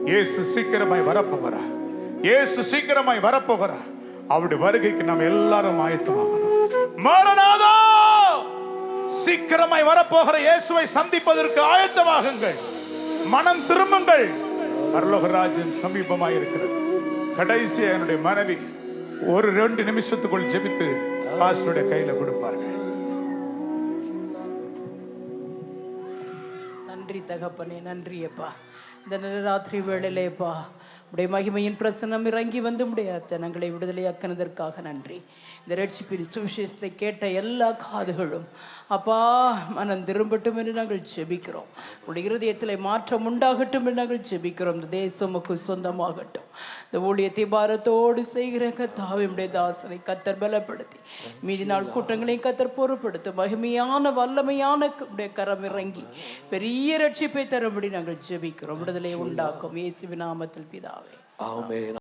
இயேசு சீக்கிரமாய் வரப்போகிறார். அவருடைய வருகைக்கு நாம் எல்லாரும் ஆயத்தமாகணும். மாரநாதா, சீக்கிரமாய் வரப்போகிற இயேசுவை சந்திப்பதற்கு ஆயத்தமாகுங்கள். மனம் திரும்புங்கள். பரலோக ராஜ்யம் சமீபமாய் இருக்கிறது. கடைசியா என்னுடைய மனைவி 1-2 நிமிஷத்துக்குள் ஜெபித்து பாஸ்டருடைய கையில கொடுப்பார்கள். நன்றி தகப்பனே, நன்றி அப்பா. இந்த ராத்திரி வேளையிலேப்பா உடைய மகிமையின் பிரசன்னம் இறங்கி வந்து உடைய ஜனங்களை விடுதலையாக்கினதற்காக நன்றி. இந்த ரட்சிப்பின் சுவிசேஷத்தை கேட்ட எல்லா காதுகளும் அப்பா மனம் திரும்பட்டும் என்று நாங்கள் ஜெபிக்கிறோம். உடைய இருதயத்தில் மாற்றம் உண்டாகட்டும் என்று நாங்கள் ஜெபிக்கிறோம். இந்த தேசமுக்கு சொந்தமாகட்டும். இந்த ஊழியத்தை பாரத்தோடு செய்கிற கர்த்தாவே, உடைய தாசனை கர்த்தர் பலப்படுத்தி மீதி நாள் கூட்டங்களையும் கர்த்தர் பொறுப்படுத்தும். மகிமையான வல்லமையான உடைய கரம் இறங்கி பெரிய ரட்சிப்பை தரும்படி நாங்கள் ஜெபிக்கிறோம். விடுதலை உண்டாக்கும் இயேசுவின் நாமத்தில் பிதாவே, ஆமென்.